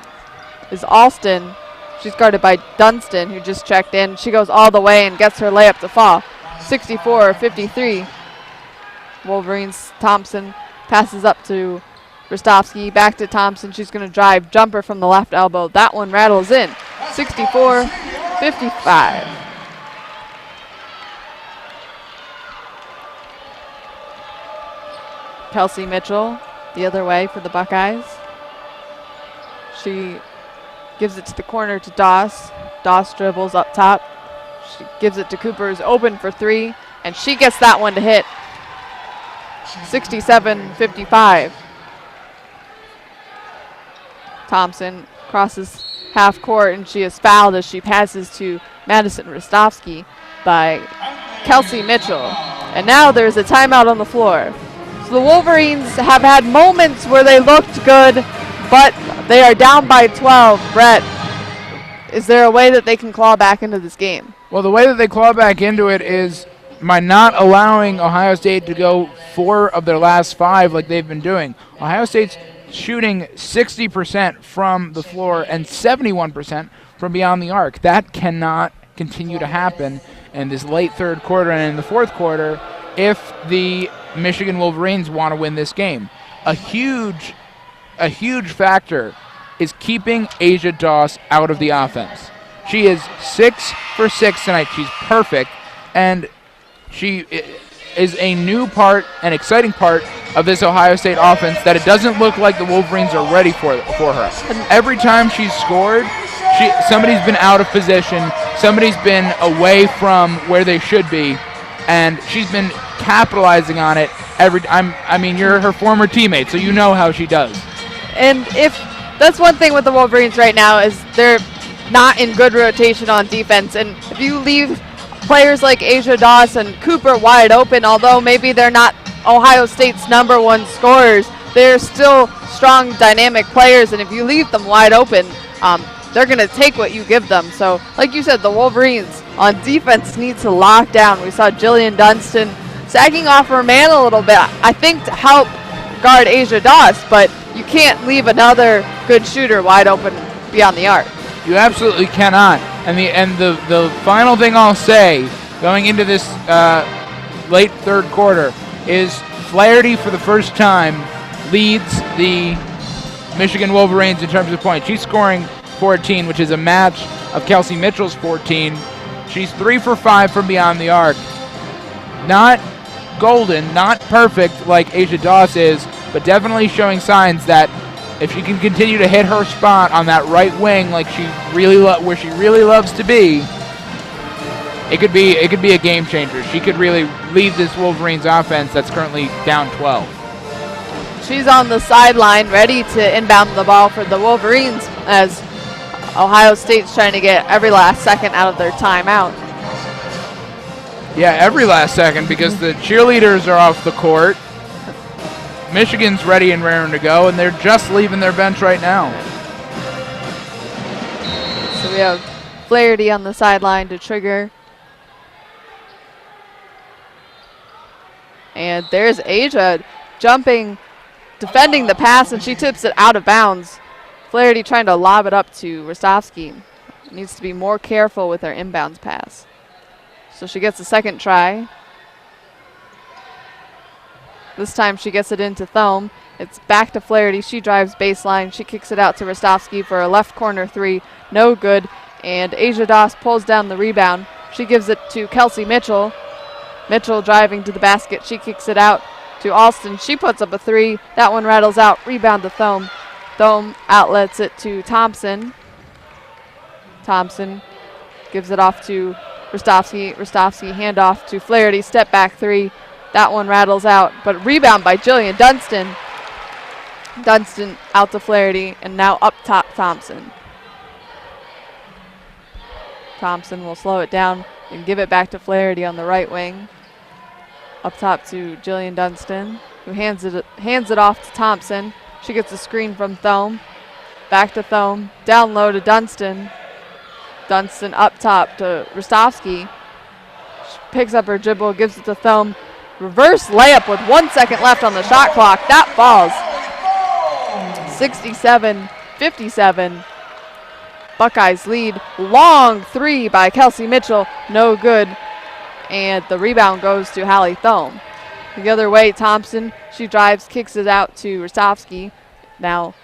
is Alston. She's guarded by Dunstan, who just checked in. She goes all the way and gets her layup to fall. 64-53. Wolverines. Thompson passes up to Rostovsky, back to Thompson. She's going to drive, jumper from the left elbow. That one rattles in. 64-55. Kelsey Mitchell the other way for the Buckeyes. She gives it to the corner to Doss. Doss dribbles up top. She gives it to Cooper, who's open for three, and she gets that one to hit. 67-55. Thompson crosses half court, and she is fouled as she passes to Madison Rostovsky by Kelsey Mitchell. And now there's a timeout on the floor. So the Wolverines have had moments where they looked good, but they are down by 12. Brett, is there a way that they can claw back into this game? Well, the way that they claw back into it is by not allowing Ohio State to go 4 of their last 5 like they've been doing. Ohio State's shooting 60% from the floor and 71% from beyond the arc. That cannot continue to happen in this late third quarter and in the fourth quarter if the Michigan Wolverines want to win this game. A huge factor is keeping Asia Doss out of the offense. She is 6 for 6 tonight. She's perfect, and she is a new part, an exciting part of this Ohio State offense that it doesn't look like the Wolverines are ready for her. Every time she's scored, somebody's been out of position, somebody's been away from where they should be, and she's been capitalizing on it every time. I mean, you're her former teammate, so you know how she does. And if that's one thing with the Wolverines right now is they're not in good rotation on defense, and if you leave players like Asia Doss and Cooper wide open, although maybe they're not Ohio State's #1 scorers, they're still strong, dynamic players, and if you leave them wide open, they're going to take what you give them. So, like you said, the Wolverines on defense need to lock down. We saw Jillian Dunston sagging off her man a little bit, I think, to help guard Asia Doss, but you can't leave another good shooter wide open beyond the arc. You absolutely cannot. And the final thing I'll say going into this late third quarter is Flaherty, for the first time, leads the Michigan Wolverines in terms of points. She's scoring 14, which is a match of Kelsey Mitchell's 14. She's 3 for 5 from beyond the arc. Not golden, not perfect like Asia Doss is, but definitely showing signs that if she can continue to hit her spot on that right wing like she really where she really loves to be, it could be a game changer. She could really lead this Wolverines offense that's currently down 12. She's on the sideline ready to inbound the ball for the Wolverines as Ohio State's trying to get every last second out of their timeout. Yeah, every last second, because the cheerleaders are off the court. Michigan's ready and raring to go, and they're just leaving their bench right now. So we have Flaherty on the sideline to trigger. And there's Asia jumping, defending the pass, and she tips it out of bounds. Flaherty trying to lob it up to Rostovsky. Needs to be more careful with her inbounds pass. So she gets a second try. This time she gets it into Thome. It's back to Flaherty. She drives baseline. She kicks it out to Rostovsky for a left corner three. No good. And Asia Doss pulls down the rebound. She gives it to Kelsey Mitchell. Mitchell driving to the basket. She kicks it out to Alston. She puts up a three. That one rattles out. Rebound to Thome. Thome outlets it to Thompson. Thompson gives it off to Rostovsky. Rostovsky handoff to Flaherty. Step back three. That one rattles out, but rebound by Jillian Dunston. Dunston out to Flaherty, and now up top Thompson. Thompson will slow it down and give it back to Flaherty on the right wing. Up top to Jillian Dunston, who hands it off to Thompson. She gets a screen from Thome. Back to Thome. Down low to Dunston. Dunston up top to Rostovsky. She picks up her dribble, gives it to Thome. Reverse layup with 1 second left on the shot clock. That falls. 67-57. Buckeyes lead. Long three by Kelsey Mitchell. No good. And the rebound goes to Hallie Thome. The other way, Thompson. She drives, kicks it out to Rostovsky. Now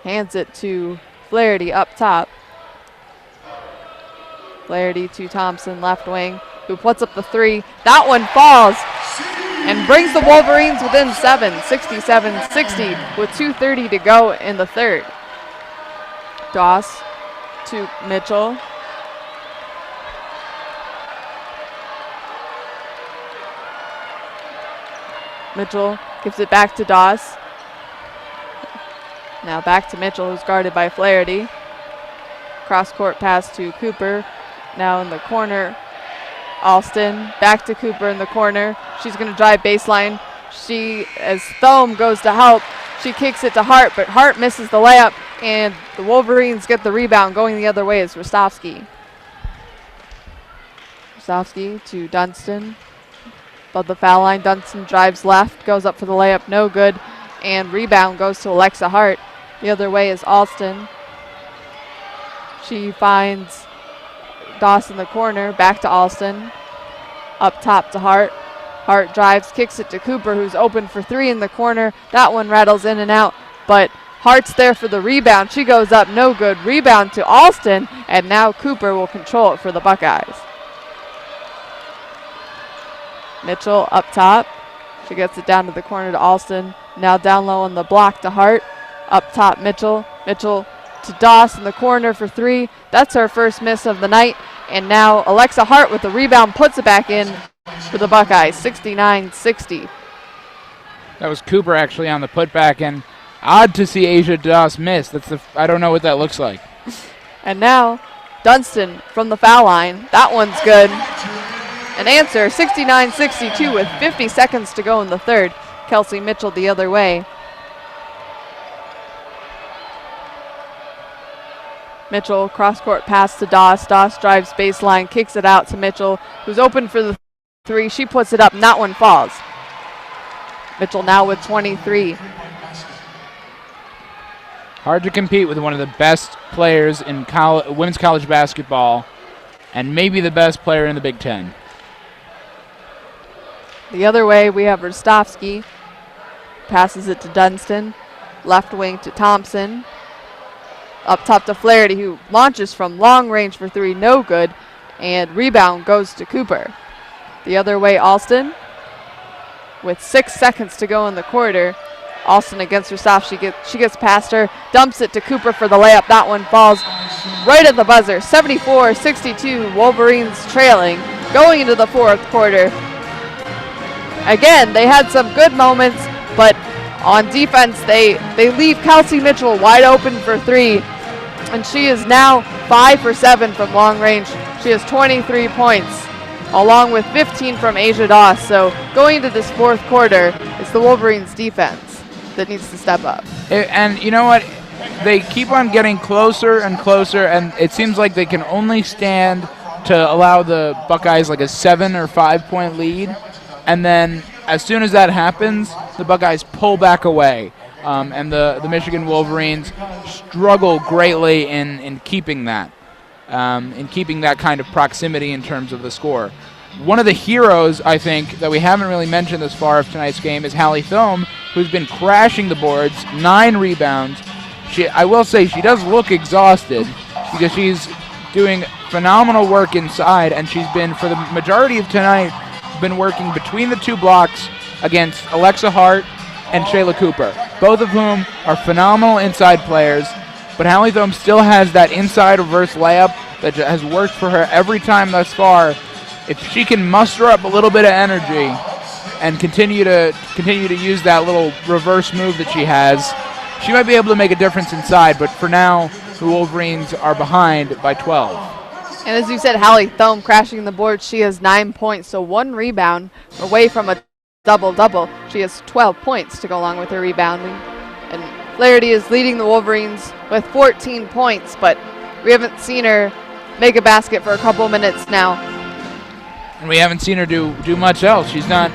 hands it to Flaherty up top. Flaherty to Thompson, left wing, who puts up the three. That one falls. and brings the Wolverines within 7, 67-60 with 2:30 to go in the third. Doss to Mitchell. Mitchell gives it back to Doss. Now back to Mitchell, who's guarded by Flaherty. Cross-court pass to Cooper. Now in the corner, Alston. Back to Cooper in the corner. She's going to drive baseline. As Thome goes to help, she kicks it to Hart, but Hart misses the layup, and the Wolverines get the rebound. Going the other way is Rostovsky. Rostovsky to Dunston. Above the foul line, Dunston drives left, goes up for the layup, no good, and rebound goes to Alexa Hart. The other way is Alston. She finds Doss in the corner, back to Alston. Up top to Hart. Hart drives, kicks it to Cooper, who's open for three in the corner. That one rattles in and out, but Hart's there for the rebound. She goes up, no good. Rebound to Alston, and now Cooper will control it for the Buckeyes. Mitchell up top. She gets it down to the corner to Alston. Now down low on the block to Hart. Up top, Mitchell. Mitchell to Doss in the corner for three. That's her first miss of the night. And now Alexa Hart with the rebound puts it back in for the Buckeyes, 69-60. That was Cooper actually on the putback, and odd to see Asia Doss miss. I don't know what that looks like. And now Dunston from the foul line. That one's good. An answer, 69-62 with 50 seconds to go in the third. Kelsey Mitchell the other way. Mitchell, cross-court pass to Doss. Doss drives baseline, kicks it out to Mitchell, who's open for the three. She puts it up, and that one falls. Mitchell now with 23. Hard to compete with one of the best players in women's college basketball, and maybe the best player in the Big Ten. The other way, we have Rostovsky. Passes it to Dunston. Left wing to Thompson. Up top to Flaherty, who launches from long range for three, no good. And rebound goes to Cooper. The other way, Alston. With 6 seconds to go in the quarter. Alston against Rostovsky. She gets past her, dumps it to Cooper for the layup. That one falls right at the buzzer. 74-62, Wolverines trailing. Going into the fourth quarter. Again, they had some good moments, but on defense, they leave Kelsey Mitchell wide open for three, and she is now 5 for 7 from long range. She has 23 points, along with 15 from Asia Doss. So going into this fourth quarter, it's the Wolverines' defense that needs to step up. And you know what? They keep on getting closer and closer, and it seems like they can only stand to allow the Buckeyes like a 7 or 5 point lead. And then as soon as that happens, the Buckeyes pull back away. And the Michigan Wolverines struggle greatly in keeping that, kind of proximity in terms of the score. One of the heroes, I think, that we haven't really mentioned this far of tonight's game is Hallie Thome, who's been crashing the boards, 9 rebounds. I will say she does look exhausted because she's doing phenomenal work inside, and she's been, for the majority of tonight, been working between the two blocks against Alexa Hart and Shayla Cooper, both of whom are phenomenal inside players. But Hallie Thome still has that inside reverse layup that has worked for her every time thus far. If she can muster up a little bit of energy and continue to use that little reverse move that she has, she might be able to make a difference inside. But for now, the Wolverines are behind by 12. And as you said, Hallie Thome crashing the board. She has 9 points, so 1 rebound away from a double-double. She has 12 points to go along with her rebounding. And Flaherty is leading the Wolverines with 14 points, but we haven't seen her make a basket for a couple minutes now. And we haven't seen her do much else. She's not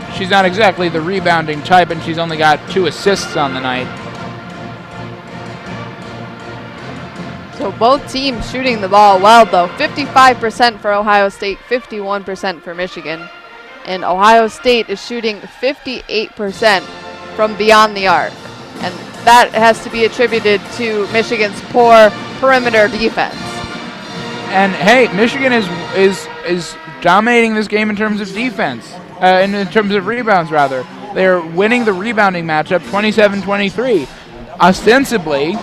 exactly the rebounding type, and she's only got 2 assists on the night. So both teams shooting the ball well, though. 55% for Ohio State, 51% for Michigan. And Ohio State is shooting 58% from beyond the arc. And that has to be attributed to Michigan's poor perimeter defense. And hey, Michigan is dominating this game in terms of defense. in terms of rebounds, rather. They're winning the rebounding matchup 27-23. Ostensibly,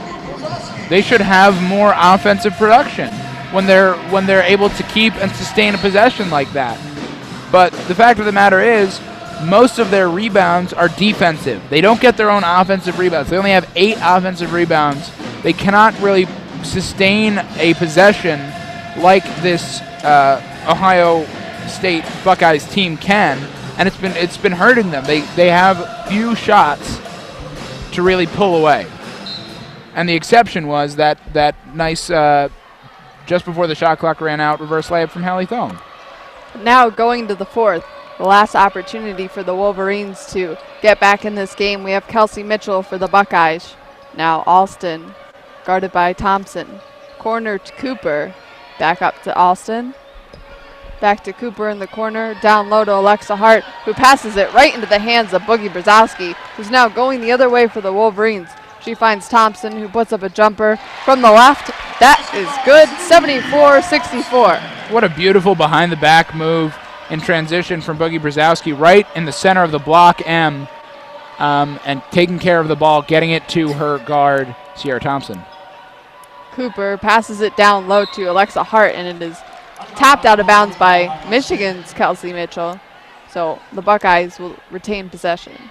they should have more offensive production when they're able to keep and sustain a possession like that. But the fact of the matter is, most of their rebounds are defensive. They don't get their own offensive rebounds. They only have 8 offensive rebounds. They cannot really sustain a possession like this Ohio State Buckeyes team can, and it's been hurting them. They have few shots to really pull away. And the exception was that nice, just before the shot clock ran out, reverse layup from Hallie Thome. Now going to the fourth, the last opportunity for the Wolverines to get back in this game. We have Kelsey Mitchell for the Buckeyes. Now Alston, guarded by Thompson. Corner to Cooper. Back up to Alston. Back to Cooper in the corner. Down low to Alexa Hart, who passes it right into the hands of Boogie Brzezowski, who's now going the other way for the Wolverines. She finds Thompson, who puts up a jumper from the left. That is good, 74-64. What a beautiful behind-the-back move in transition from Boogie Brzezowski, right in the center of the block M, and taking care of the ball, getting it to her guard, Sierra Thompson. Cooper passes it down low to Alexa Hart, and it is tapped out of bounds by Michigan's Kelsey Mitchell. So the Buckeyes will retain possession.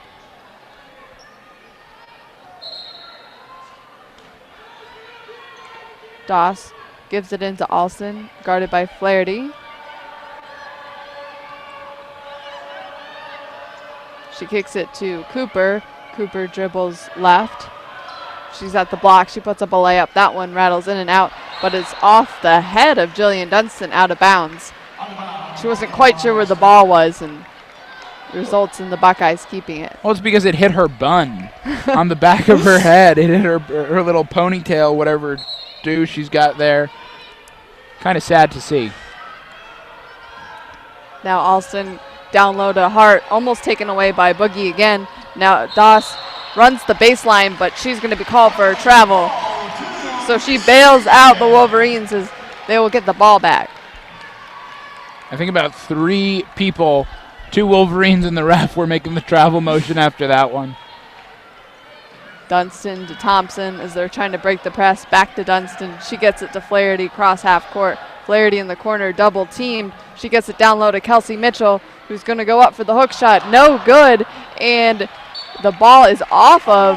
Doss gives it into Alston, guarded by Flaherty. She kicks it to Cooper. Cooper dribbles left. She's at the block. She puts up a layup. That one rattles in and out, but it's off the head of Jillian Dunston, out of bounds. She wasn't quite sure where the ball was, and results in the Buckeyes keeping it. Well, it's because it hit her bun on the back of her head. It hit her little ponytail, whatever do she's got there. Kind of sad to see. Now Alston down low to Hart, almost taken away by Boogie again. Now Doss runs the baseline, but she's going to be called for travel. So she bails out the Wolverines as they will get the ball back. I think about 3 people, 2 Wolverines and the ref, were making the travel motion after that one. Dunston to Thompson as they're trying to break the press. Back to Dunston. She gets it to Flaherty, cross half court. Flaherty in the corner, double teamed. She gets it down low to Kelsey Mitchell, who's going to go up for the hook shot. No good. And the ball is off of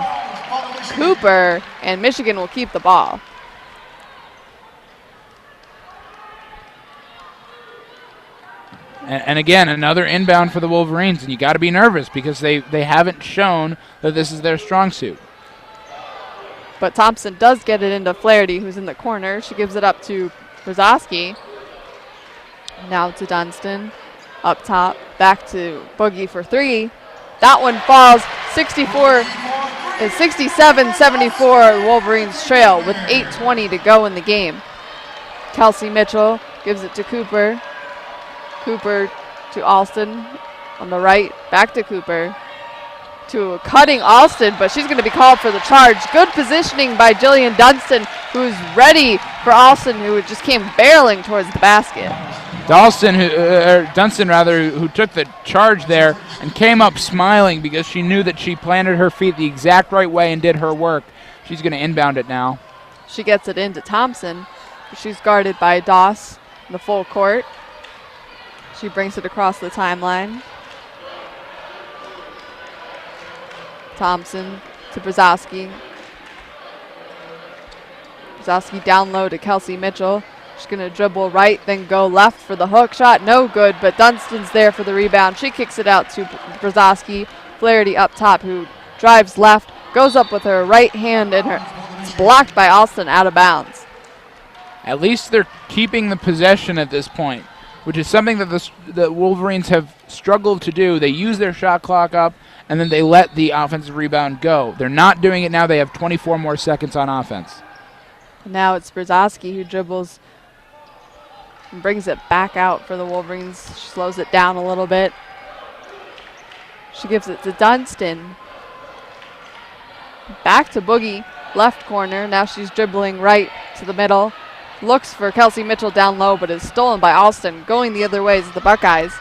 Cooper, and Michigan will keep the ball. And again, another inbound for the Wolverines, and you got to be nervous because they haven't shown that this is their strong suit. But Thompson does get it into Flaherty, who's in the corner. She gives it up to Brzezowski. Now to Dunston. Up top, back to Boogie for 3. That one falls. 67-74, Wolverines trail with 8:20 to go in the game. Kelsey Mitchell gives it to Cooper. Cooper to Alston on the right, back to Cooper. To cutting Alston, but she's going to be called for the charge. Good positioning by Jillian Dunston, who's ready for Alston, who just came barreling towards the basket. Dunston, who took the charge there and came up smiling because she knew that she planted her feet the exact right way and did her work. She's going to inbound it now. She gets it into Thompson. She's guarded by Doss in the full court. She brings it across the timeline. Thompson to Brzezowski. Brzezowski down low to Kelsey Mitchell. She's going to dribble right, then go left for the hook shot. No good, but Dunston's there for the rebound. She kicks it out to Brzezowski. Flaherty up top, who drives left, goes up with her right hand, and it's blocked by Alston, out of bounds. At least they're keeping the possession at this point, which is something that the Wolverines have struggled to do. They use their shot clock up, and then they let the offensive rebound go. They're not doing it now. They have 24 more seconds on offense. Now it's Brzezowski who dribbles and brings it back out for the Wolverines. She slows it down a little bit. She gives it to Dunston. Back to Boogie, left corner. Now she's dribbling right to the middle. Looks for Kelsey Mitchell down low, but is stolen by Alston. Going the other way is the Buckeyes.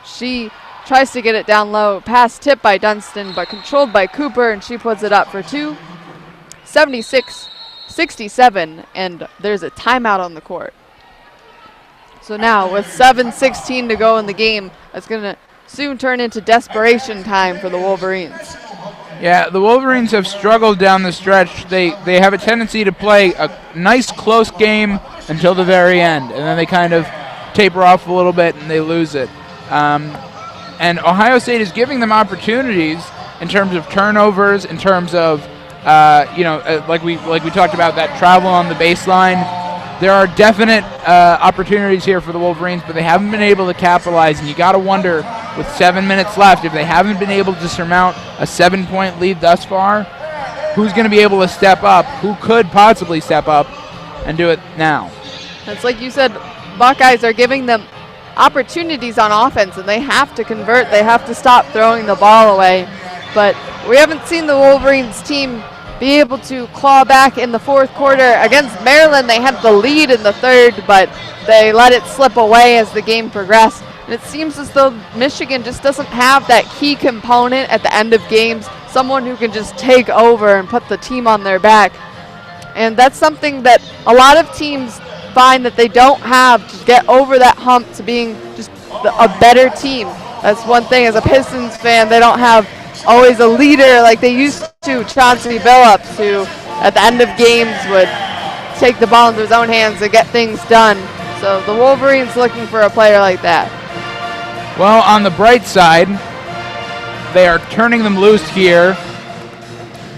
She Tries to get it down low. Pass tipped by Dunston, but controlled by Cooper, and she puts it up for two. 76-67, and there's a timeout on the court. So now with 7:16 to go in the game, it's going to soon turn into desperation time for the Wolverines. Yeah, the Wolverines have struggled down the stretch. They have a tendency to play a nice close game until the very end, and then they kind of taper off a little bit and they lose it. And Ohio State is giving them opportunities in terms of turnovers, in terms of like we talked about, that travel on the baseline. There are definite opportunities here for the Wolverines, but they haven't been able to capitalize, and you got to wonder, with 7 minutes left, if they haven't been able to surmount a 7-point lead thus far, who's going to be able to step up? Who could possibly step up and do it now? It's like you said, Buckeyes are giving them opportunities on offense, and they have to convert. They have to stop throwing the ball away. But we haven't seen the Wolverines team be able to claw back in the fourth quarter. Against Maryland, they had the lead in the third, but they let it slip away as the game progressed. And it seems as though Michigan just doesn't have that key component at the end of games, someone who can just take over and put the team on their back. And that's something that a lot of teams find that they don't have to get over that hump to being just a better team. That's one thing. As a Pistons fan, they don't have always a leader like they used to. Chauncey Billups, who at the end of games would take the ball into his own hands and get things done. So the Wolverines looking for a player like that. Well, on the bright side, they are turning them loose here.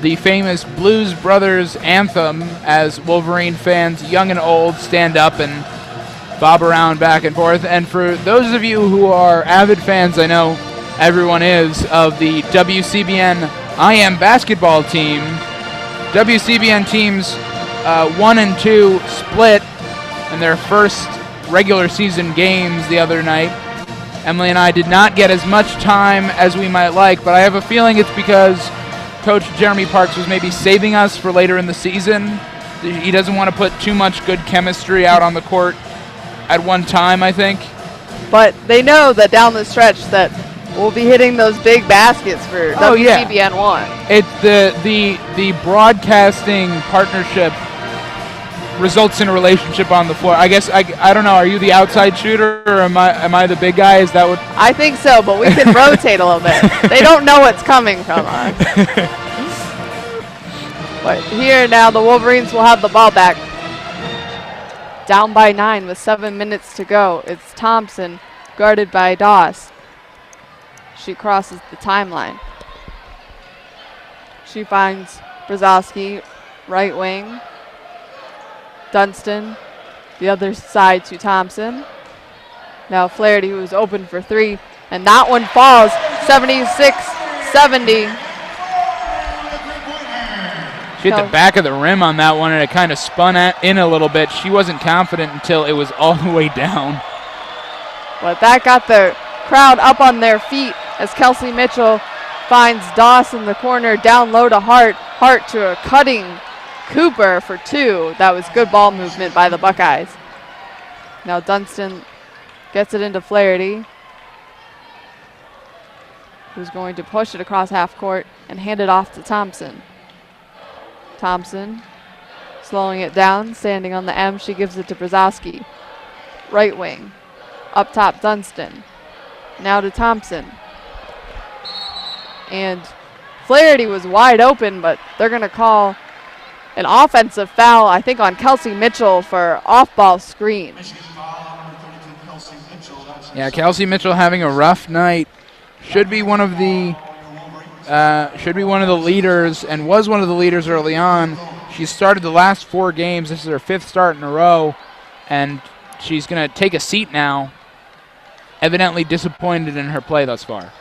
The famous Blues Brothers anthem, as Wolverine fans, young and old, stand up and bob around back and forth. And for those of you who are avid fans, I know everyone is, of the WCBN IM basketball team, WCBN teams 1 and 2 split in their first regular season games the other night. Emily and I did not get as much time as we might like, but I have a feeling it's because Coach Jeremy Parks was maybe saving us for later in the season. He doesn't want to put too much good chemistry out on the court at one time, I think. But they know that down the stretch that we'll be hitting those big baskets for WCBN 1. It's the broadcasting partnership results in a relationship on the floor. I guess I don't know. Are you the outside shooter or am I the big guy? Is that what? I think so, but we can rotate a little bit. They don't know what's coming from us. But here now, the Wolverines will have the ball back. Down by 9 with 7 minutes to go. It's Thompson guarded by Doss. She crosses the timeline. She finds Brzezowski, right wing. Dunston, the other side to Thompson. Now Flaherty, who's open for three, and that one falls. 76-70. She hit the back of the rim on that one, and it kind of spun in a little bit. She wasn't confident until it was all the way down. But that got the crowd up on their feet as Kelsey Mitchell finds Doss in the corner, down low to Hart. Hart to a cutting Cooper for two. That was good ball movement by the Buckeyes. Now Dunston gets it into Flaherty, who's going to push it across half court and hand it off to Thompson. Thompson slowing it down, standing on the M. She gives it to Brzezowski. Right wing. Up top, Dunston. Now to Thompson. And Flaherty was wide open, but they're going to call an offensive foul, I think, on Kelsey Mitchell for off-ball screen. Yeah, Kelsey Mitchell having a rough night. Should be one of the leaders, and was one of the leaders early on. She started the last 4 games. This is her 5th start in a row, and she's going to take a seat now. Evidently disappointed in her play thus far.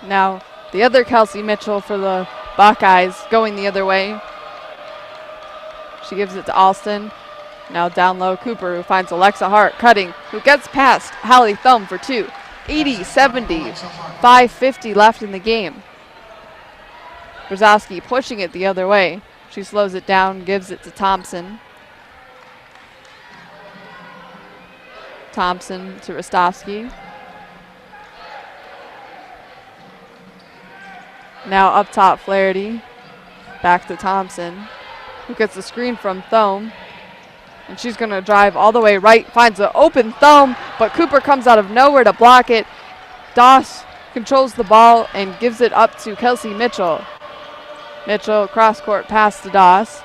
Now, the other Kelsey Mitchell for the Buckeyes going the other way. She gives it to Alston. Now down low, Cooper, who finds Alexa Hart cutting, who gets past Hallie Thumb for two. 80-70, 5:50 left in the game. Brzezowski pushing it the other way. She slows it down, gives it to Thompson. Thompson to Rostovsky. Now up top, Flaherty. Back to Thompson, who gets the screen from Thome. And she's going to drive all the way right, finds an open Thome, but Cooper comes out of nowhere to block it. Doss controls the ball and gives it up to Kelsey Mitchell. Mitchell, cross-court pass to Doss,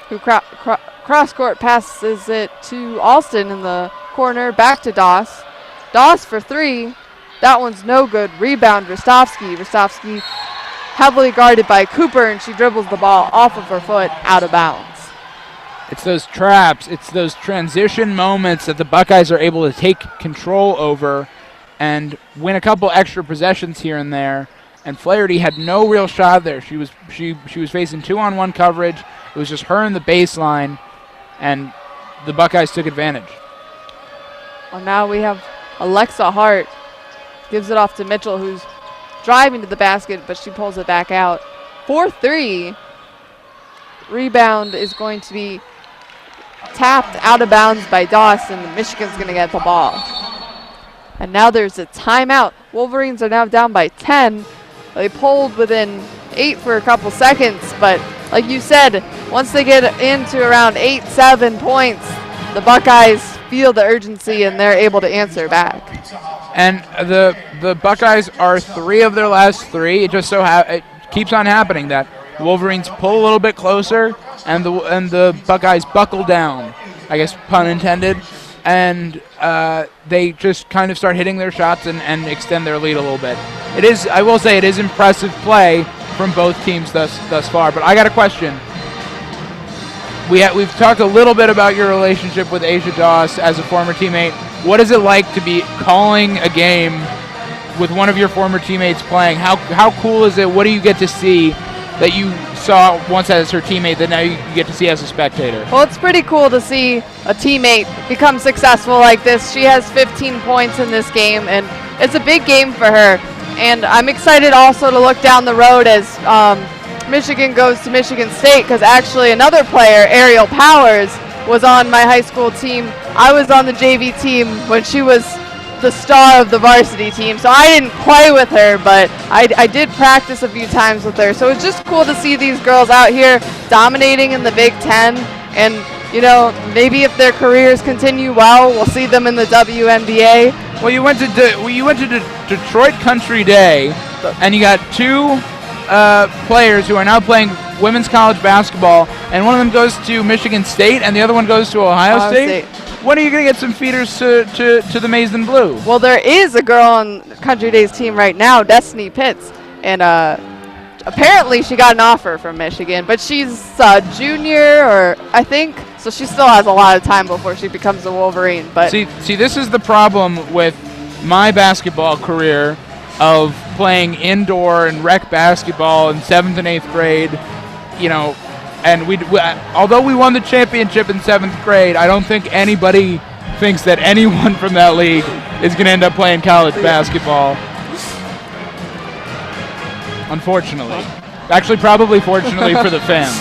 who cross-court passes it to Alston in the corner, back to Doss. Doss for three. That one's no good. Rebound, Rostovsky. Rostovsky heavily guarded by Cooper, and she dribbles the ball off of her foot, out of bounds. It's those traps, it's those transition moments that the Buckeyes are able to take control over and win a couple extra possessions here and there. And Flaherty had no real shot there. She was facing 2-on-1 coverage. It was just her in the baseline, and the Buckeyes took advantage. Well, now we have Alexa Hart. Gives it off to Mitchell, who's driving to the basket, but she pulls it back out. 4-3. Rebound is going to be tapped out of bounds by Doss, and Michigan's going to get the ball. And now there's a timeout. Wolverines are now down by 10. They pulled within 8 for a couple seconds, but like you said, once they get into around 8-7 points, the Buckeyes feel the urgency and they're able to answer back. And the Buckeyes are 3 of their last 3. It just it keeps on happening that the Wolverines pull a little bit closer, and the Buckeyes buckle down, I guess pun intended, and they just kind of start hitting their shots and extend their lead a little bit. I will say, it is impressive play from both teams thus far. But I got a question. We've talked a little bit about your relationship with Asia Doss as a former teammate. What is it like to be calling a game with one of your former teammates playing? How cool is it? What do you get to see that you saw once as her teammate that now you get to see as a spectator? Well, it's pretty cool to see a teammate become successful like this. She has 15 points in this game, and it's a big game for her. And I'm excited also to look down the road as Michigan goes to Michigan State, because actually another player, Ariel Powers, was on my high school team. I was on the JV team when she was the star of the varsity team, so I didn't play with her, but I did practice a few times with her. So it's just cool to see these girls out here dominating in the Big Ten, and maybe if their careers continue well, we'll see them in the WNBA. Well, you went to Detroit Country Day, and you got 2 players who are now playing women's college basketball, and one of them goes to Michigan State, and the other one goes to Ohio State. When are you going to get some feeders to the Maize and Blue? Well, there is a girl on Country Day's team right now, Destiny Pitts, and apparently she got an offer from Michigan, but she's a junior, or I think, so she still has a lot of time before she becomes a Wolverine. But see, this is the problem with my basketball career of playing indoor and rec basketball in 7th and 8th grade, and although we won the championship in 7th grade, I don't think anybody thinks that anyone from that league is going to end up playing college basketball. Unfortunately. Actually, probably fortunately for the fans.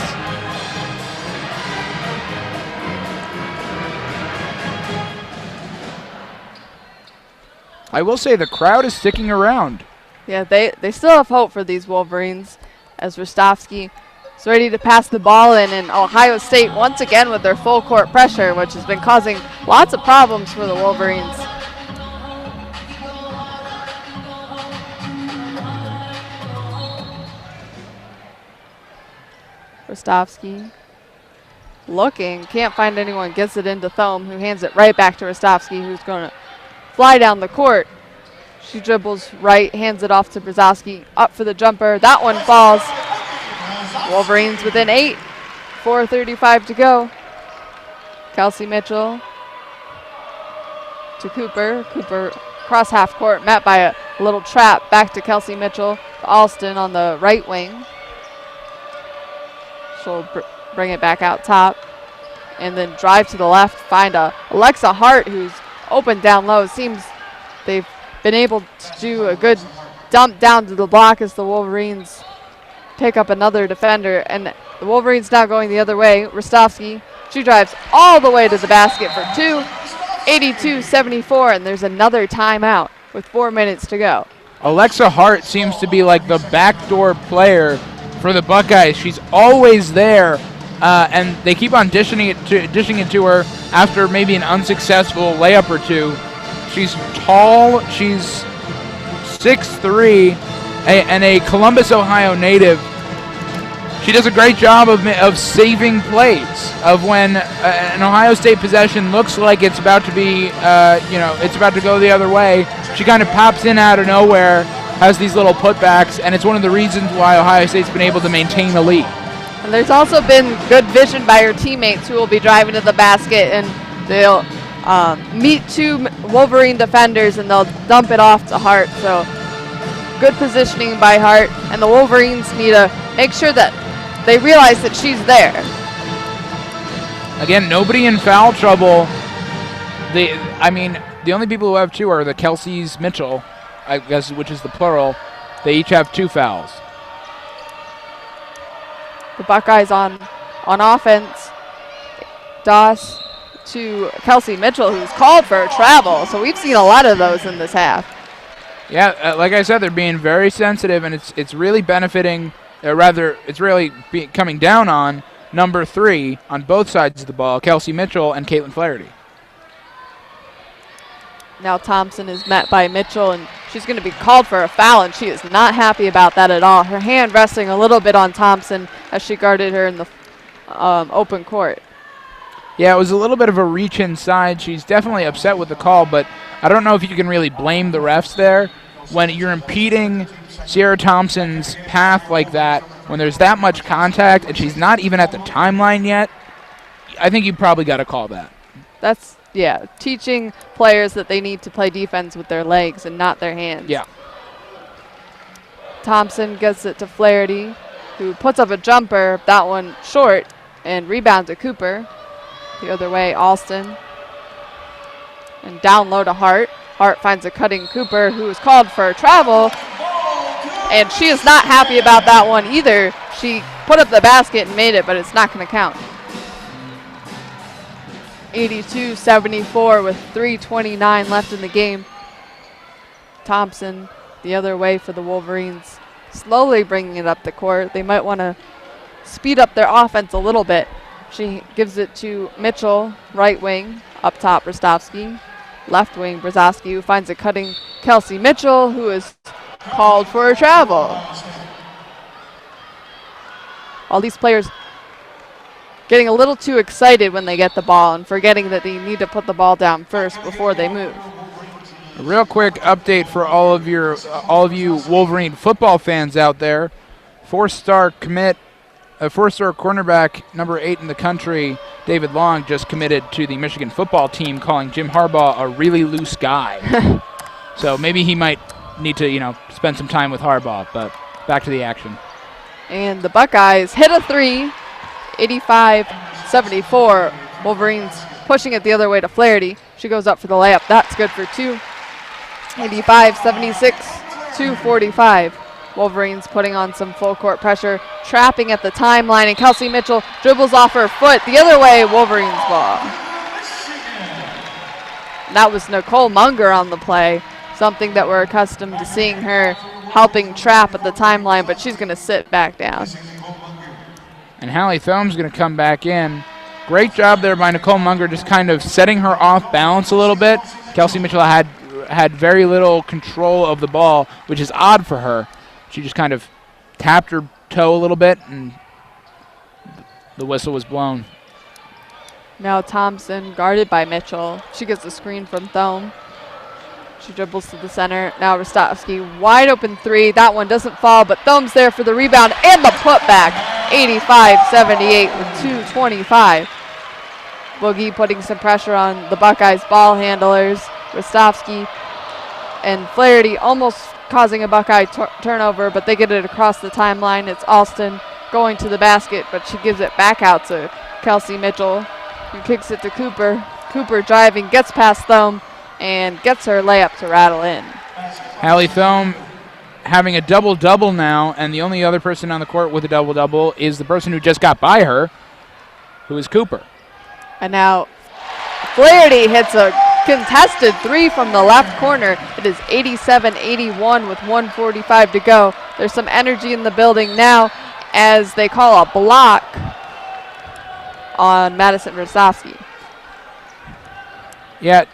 I will say the crowd is sticking around. Yeah, they still have hope for these Wolverines, as Rostovsky is ready to pass the ball in, and Ohio State once again with their full court pressure, which has been causing lots of problems for the Wolverines. Rostovsky looking, can't find anyone, gets it into Thome, who hands it right back to Rostovsky, who's going to fly down the court. She dribbles right, hands it off to Brzezowski, up for the jumper. That one falls. Wolverines within 8, 4:35 to go. Kelsey Mitchell to Cooper. Cooper cross half court, met by a little trap. Back to Kelsey Mitchell, to Alston on the right wing. She'll bring it back out top, and then drive to the left, find Alexa Hart, who's open down low. Seems they've been able to do a good dump down to the block as the Wolverines pick up another defender, and the Wolverines now going the other way. Rostovsky, she drives all the way to the basket for 2, 82-74, and there's another timeout with 4 minutes to go. Alexa Hart seems to be like the backdoor player for the Buckeyes. She's always there, and they keep on dishing it to her after maybe an unsuccessful layup or two. She's tall. She's 6'3", and a Columbus, Ohio native. She does a great job of saving plays. Of when an Ohio State possession looks like it's about to be, it's about to go the other way, she kind of pops in out of nowhere, has these little putbacks, and it's one of the reasons why Ohio State's been able to maintain the lead. And there's also been good vision by her teammates who will be driving to the basket, and they'll meet two Wolverine defenders, and they'll dump it off to Hart. So good positioning by Hart, and the Wolverines need to make sure that they realize that she's there. Again, nobody in foul trouble. The only people who have two are the Kelseys Mitchell, I guess, which is the plural. They each have 2 fouls. The Buckeyes on offense. Doss to Kelsey Mitchell, who's called for a travel. So we've seen a lot of those in this half. Yeah, like I said, they're being very sensitive, and it's really benefiting. It's really coming down on number 3 on both sides of the ball, Kelsey Mitchell and Caitlin Flaherty. Now Thompson is met by Mitchell, and she's going to be called for a foul, and she is not happy about that at all. Her hand resting a little bit on Thompson as she guarded her in the open court. Yeah, it was a little bit of a reach inside. She's definitely upset with the call, but I don't know if you can really blame the refs there. When you're impeding Sierra Thompson's path like that, when there's that much contact and she's not even at the timeline yet, I think you probably got to call that. That's, teaching players that they need to play defense with their legs and not their hands. Yeah. Thompson gets it to Flaherty, who puts up a jumper, that one short, and rebound to Cooper. The other way, Alston. And down low to Hart. Hart finds a cutting Cooper, who is called for a travel. And she is not happy about that one either. She put up the basket and made it, but it's not going to count. 82-74 with 3:29 left in the game. Thompson the other way for the Wolverines, slowly bringing it up the court. They might want to speed up their offense a little bit. She gives it to Mitchell, right wing, up top Rostovsky. Left wing Brzezowski, who finds a cutting Kelsey Mitchell, who is called for a travel. All these players getting a little too excited when they get the ball and forgetting that they need to put the ball down first before they move. A real quick update for all of you Wolverine football fans out there. 4-star cornerback, number 8 in the country, David Long, just committed to the Michigan football team, calling Jim Harbaugh a really loose guy. So maybe he might need to, spend some time with Harbaugh, but back to the action. And the Buckeyes hit a 3, 85-74. Wolverines pushing it the other way to Flaherty. She goes up for the layup. That's good for 2. 85-76, 2:45. Wolverines putting on some full court pressure, trapping at the timeline, and Kelsey Mitchell dribbles off her foot. The other way, Wolverines ball. That was Nicole Munger on the play, something that we're accustomed to seeing her helping trap at the timeline, but she's going to sit back down. And Hallie Thome's going to come back in. Great job there by Nicole Munger, just kind of setting her off balance a little bit. Kelsey Mitchell had very little control of the ball, which is odd for her. She just kind of tapped her toe a little bit, and the whistle was blown. Now Thompson guarded by Mitchell. She gets the screen from Thome. She dribbles to the center. Now Rostovsky, wide open 3. That one doesn't fall, but Thome's there for the rebound and the putback. 85-78 with 2:25. Boogie putting some pressure on the Buckeyes ball handlers. Rostovsky and Flaherty almost causing a Buckeye turnover, but they get it across the timeline. It's Alston going to the basket, but she gives it back out to Kelsey Mitchell, who kicks it to Cooper. Cooper driving, gets past Thome, and gets her layup to rattle in. Hallie Thome having a double-double now, and the only other person on the court with a double-double is the person who just got by her, who is Cooper. And now Flaherty hits a contested three from the left corner. It is 87-81 with 1:45 to go. There's some energy in the building now as they call a block on Madison Versofsky. Yeah,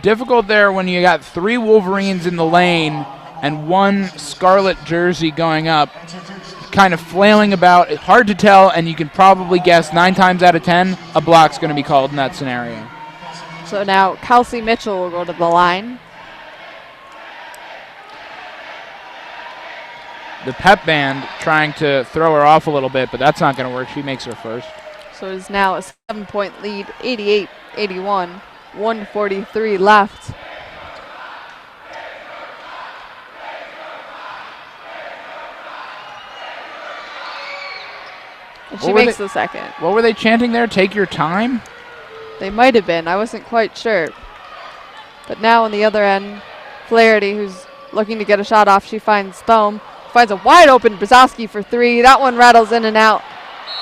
difficult there when you got 3 Wolverines in the lane and 1 Scarlet jersey going up, kind of flailing about. It's hard to tell, and you can probably guess 9 times out of 10 a block's going to be called in that scenario. So now Kelsey Mitchell will go to the line. The pep band trying to throw her off a little bit, but that's not going to work. She makes her first. So it is now a 7-point lead, 88-81, 1:43 left. And she makes the second. What were they chanting there? Take your time? They might have been. I wasn't quite sure. But now on the other end, Flaherty, who's looking to get a shot off, she finds Thome. Finds a wide open Brzozowski for 3. That one rattles in and out.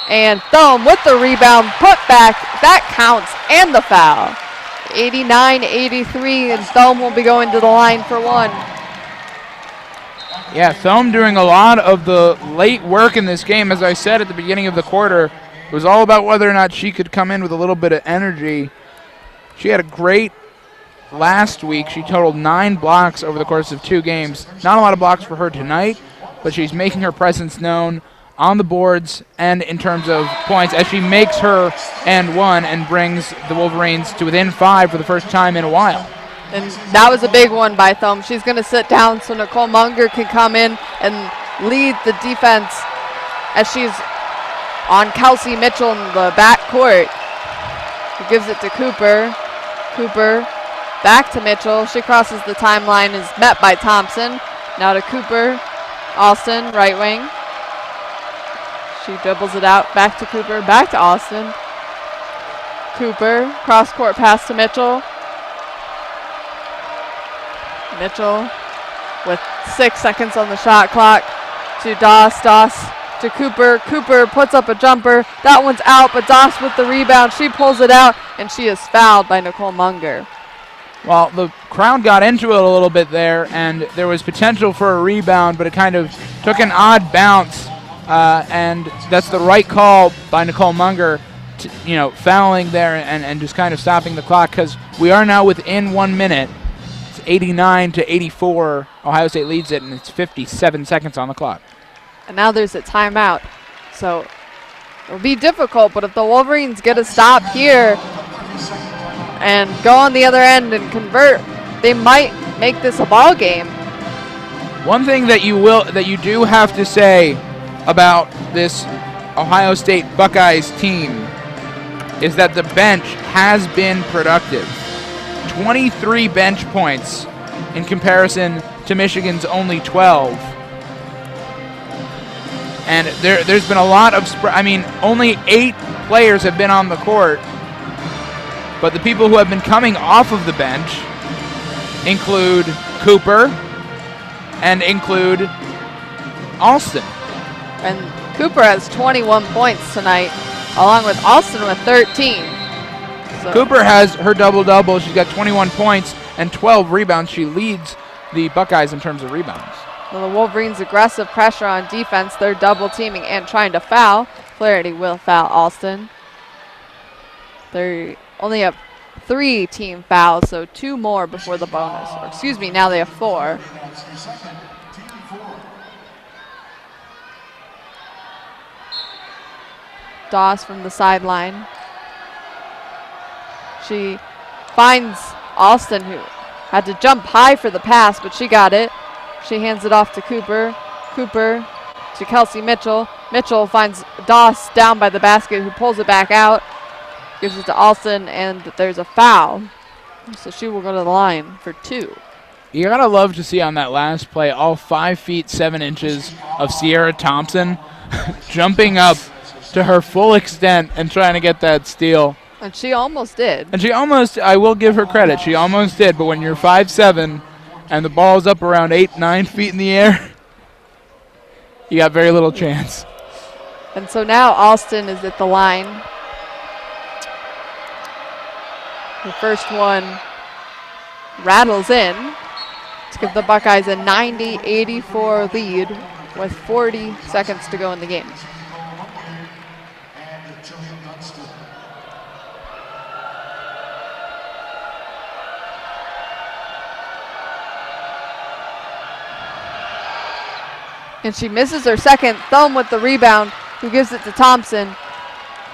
And Thome with the rebound, put back. That counts, and the foul. 89-83, and Thome will be going to the line for 1. Yeah, Thome doing a lot of the late work in this game. As I said at the beginning of the quarter, it was all about whether or not she could come in with a little bit of energy. She had a great last week. She totaled 9 blocks over the course of 2 games. Not a lot of blocks for her tonight, but she's making her presence known on the boards and in terms of points as she makes her and 1 and brings the Wolverines to within 5 for the first time in a while. And that was a big one by Thome. She's going to sit down so Nicole Munger can come in and lead the defense as she's on Kelsey Mitchell in the back court. He gives it to Cooper. Cooper back to Mitchell. She crosses the timeline, is met by Thompson. Now to Cooper. Austin, right wing. She dribbles it out. Back to Cooper. Back to Austin. Cooper. Cross-court pass to Mitchell. Mitchell with 6 seconds on the shot clock to Doss. Doss to Cooper. Cooper puts up a jumper. That one's out, but Doss with the rebound. She pulls it out, and she is fouled by Nicole Munger. Well, the crowd got into it a little bit there, and there was potential for a rebound, but it kind of took an odd bounce, and that's the right call by Nicole Munger, fouling there and just kind of stopping the clock, because we are now within 1 minute. 89-84. Ohio State leads it, and it's 57 seconds on the clock. And now there's a timeout. So it'll be difficult, but if the Wolverines get a stop here and go on the other end and convert, they might make this a ball game. One thing that you do have to say about this Ohio State Buckeyes team is that the bench has been productive. 23 bench points in comparison to Michigan's only 12. And there's been a lot of only 8 players have been on the court, but the people who have been coming off of the bench include Cooper and include Alston. And Cooper has 21 points tonight, along with Alston with 13. So Cooper has her double-double. She's got 21 points and 12 rebounds. She leads the Buckeyes in terms of rebounds. Well, the Wolverines' aggressive pressure on defense. They're double-teaming and trying to foul. Flaherty will foul Alston. They only have 3 team fouls, so 2 more before the bonus. Or excuse me, now they have 4. Doss from the sideline. She finds Alston, who had to jump high for the pass, but she got it. She hands it off to Cooper. Cooper to Kelsey Mitchell. Mitchell finds Doss down by the basket, who pulls it back out. Gives it to Alston, and there's a foul. So she will go to the line for 2. You gotta love to see on that last play all 5 feet 7 inches of Sierra Thompson jumping up to her full extent and trying to get that steal. And she almost did. And I will give her credit, she almost did, but when you're 5'7", and the ball's up around 8-9 feet in the air, you got very little chance. And so now Alston is at the line. The first one rattles in to give the Buckeyes a 90-84 lead with 40 seconds to go in the game. And she misses her second. Thome with the rebound, who gives it to Thompson.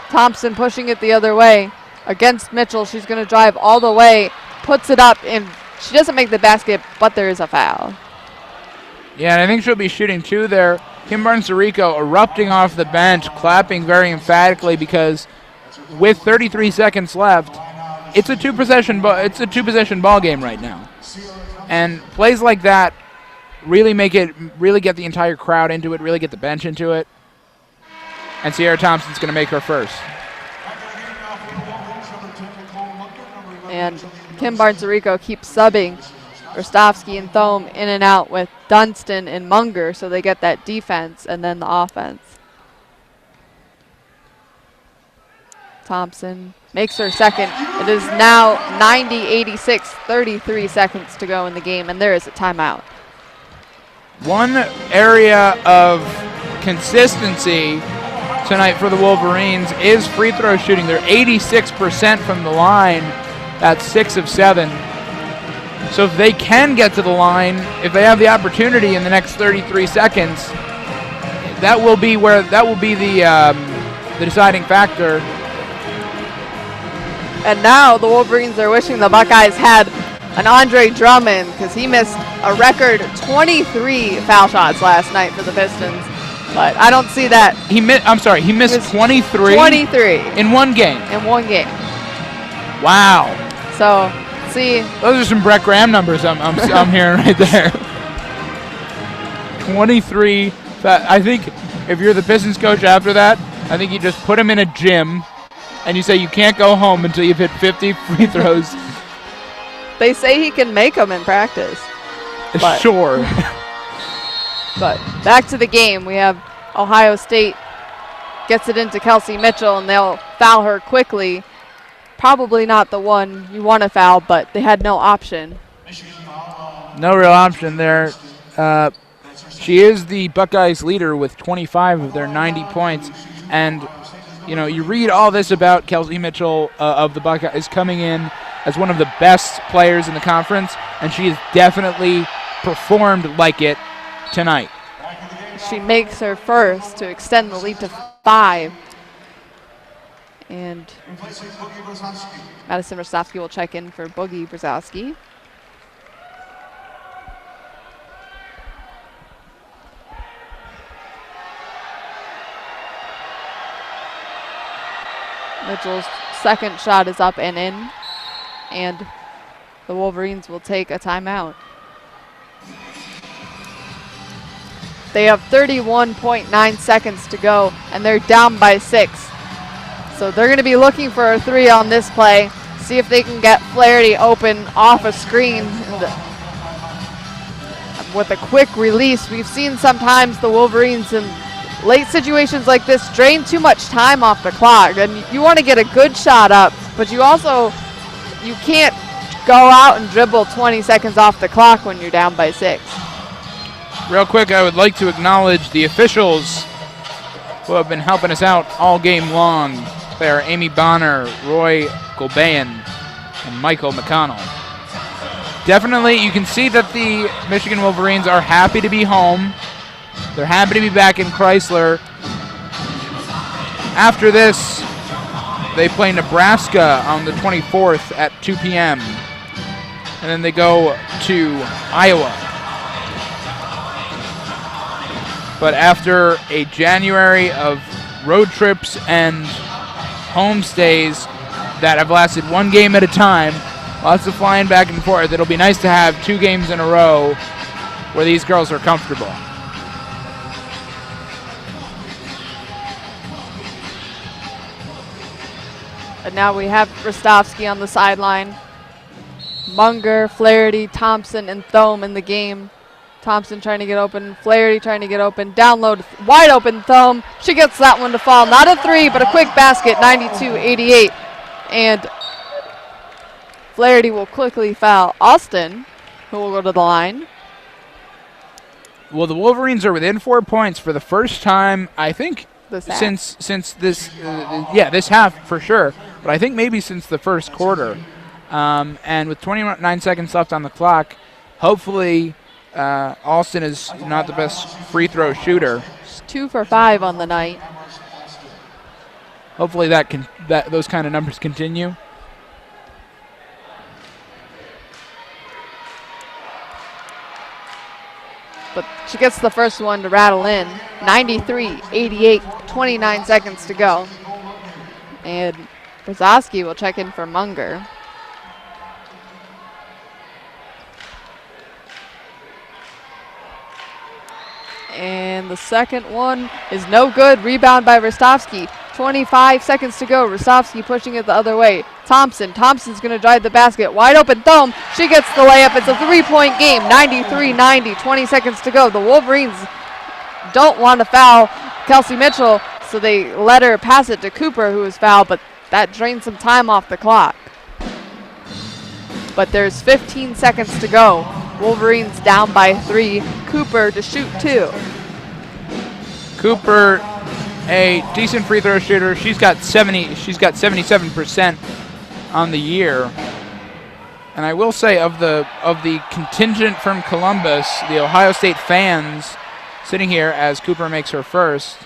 Thompson pushing it the other way against Mitchell. She's going to drive all the way, puts it up, and she doesn't make the basket, but there is a foul. Yeah, and I think she'll be shooting two there. Kim Barnes-Dorico erupting off the bench, clapping very emphatically because with 33 seconds left, it's a two-possession ball game right now. And plays like that really get the entire crowd into it, really get the bench into it. And Sierra Thompson's going to make her first. And Kim Barnes-Dorico keeps subbing Rostovsky and Thome in and out with Dunston and Munger, so they get that defense and then the offense. Thompson makes her second. It is now 90-86, 33 seconds to go in the game, and there is a timeout. One area of consistency tonight for the Wolverines is free throw shooting. They're 86% from the line. That's 6 of 7. So if they can get to the line, if they have the opportunity in the next 33 seconds, that will be the deciding factor. And now the Wolverines are wishing the Buckeyes had an Andre Drummond, because he missed a record 23 foul shots last night for the Pistons. But I don't see that. He missed 23? 23. In one game? In one game. Wow. So, see. Those are some Brett Graham numbers I'm hearing right there. 23. I think if you're the Pistons coach after that, I think you just put him in a gym and you say you can't go home until you've hit 50 free throws. They say he can make them in practice. Sure. But back to the game. We have Ohio State gets it into Kelsey Mitchell, and they'll foul her quickly. Probably not the one you want to foul, but they had no option. No real option there. She is the Buckeyes leader with 25 of their 90 points. And, you read all this about Kelsey Mitchell of the Buckeyes coming in as one of the best players in the conference, and she has definitely performed like it tonight. She makes her first to extend the lead to 5. And Madison Rostovsky will check in for Boogie Brzezowski. Mitchell's second shot is up and in. And the Wolverines will take a timeout. They have 31.9 seconds to go, and they're down by 6. So they're going to be looking for a 3 on this play, see if they can get Flaherty open off a screen. With a quick release, we've seen sometimes the Wolverines in late situations like this drain too much time off the clock, and you want to get a good shot up, but you can't go out and dribble 20 seconds off the clock when you're down by 6. Real quick, I would like to acknowledge the officials who have been helping us out all game long. They are Amy Bonner, Roy Golbayan, and Michael McConnell. Definitely, you can see that the Michigan Wolverines are happy to be home. They're happy to be back in Chrysler. After this, they play Nebraska on the 24th at 2 p.m. And then they go to Iowa. But after a January of road trips and home stays that have lasted one game at a time, lots of flying back and forth, it'll be nice to have 2 games in a row where these girls are comfortable. And now we have Rostovsky on the sideline. Munger, Flaherty, Thompson, and Thome in the game. Thompson trying to get open, Flaherty trying to get open, down low, wide open Thome. She gets that one to fall. Not a 3, but a quick basket, 92-88. And Flaherty will quickly foul Austin, who will go to the line. Well, the Wolverines are within 4 points for the first time, I think, This half. since this this half for sure, but I think maybe since the first quarter. And with 29 seconds left on the clock, hopefully Austin is not the best free throw shooter. She's 2 for 5 on the night. Hopefully those kind of numbers continue. But she gets the first one to rattle in. 93-88, 29 seconds to go. And Brzozowski will check in for Munger. And the second one is no good. Rebound by Rostovsky. 25 seconds to go. Rostovsky pushing it the other way. Thompson's going to drive the basket. Wide open thumb. She gets the layup. It's a 3-point game. 93-90. 20 seconds to go. The Wolverines don't want to foul Kelsey Mitchell, so they let her pass it to Cooper, who was fouled, but that drained some time off the clock. But there's 15 seconds to go. Wolverines down by 3. Cooper to shoot 2. Cooper, a decent free throw shooter. She's got 77% on the year. And I will say, of the contingent from Columbus, the Ohio State fans sitting here as Cooper makes her first,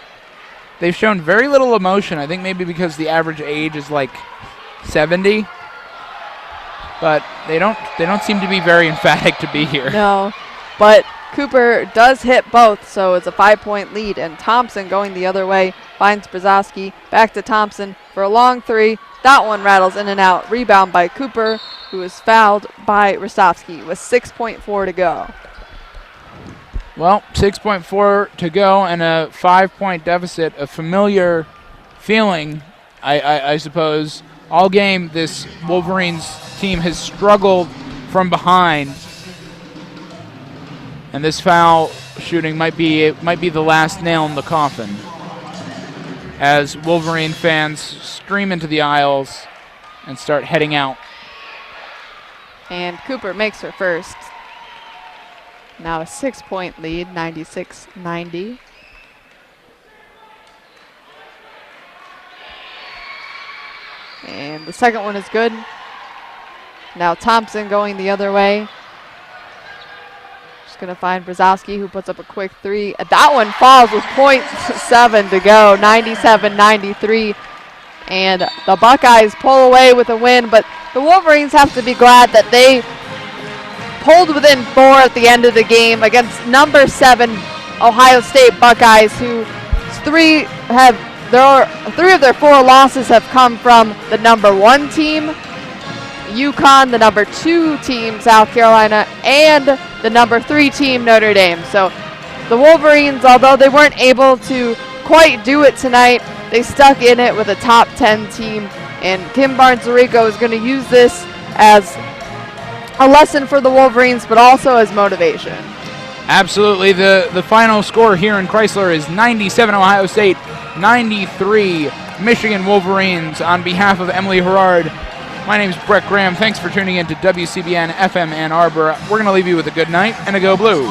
they've shown very little emotion. I think maybe because the average age is like 70. But they don't seem to be very emphatic to be here. No, but Cooper does hit both, so it's a 5-point lead. And Thompson going the other way finds Brzozowski. Back to Thompson for a long 3. That one rattles in and out. Rebound by Cooper, who is fouled by Rostovsky with 6.4 to go. Well, 6.4 to go and a 5-point deficit. A familiar feeling, I suppose. All game, this Wolverines team has struggled from behind, and this foul shooting might be the last nail in the coffin as Wolverine fans stream into the aisles and start heading out. And Cooper makes her first. Now a 6-point lead, 96-90. And the second one is good. Now Thompson going the other way. Just going to find Brzozowski, who puts up a quick 3. That one falls with 0.7 to go, 97-93. And the Buckeyes pull away with a win, but the Wolverines have to be glad that they pulled within 4 at the end of the game against number 7 Ohio State Buckeyes, who 3 of their 4 losses have come from the number 1 team, UConn, the number 2 team, South Carolina, and the number 3 team, Notre Dame. So the Wolverines, although they weren't able to quite do it tonight, they stuck in it with a top 10 team, and Kim Barnes-Zarico is going to use this as a lesson for the Wolverines, but also as motivation. Absolutely. The final score here in Chrysler is 97 Ohio State, 93 Michigan Wolverines. On behalf of Emily Herard, my name is Brett Graham. Thanks for tuning in to WCBN FM Ann Arbor. We're going to leave you with a good night and a Go Blue.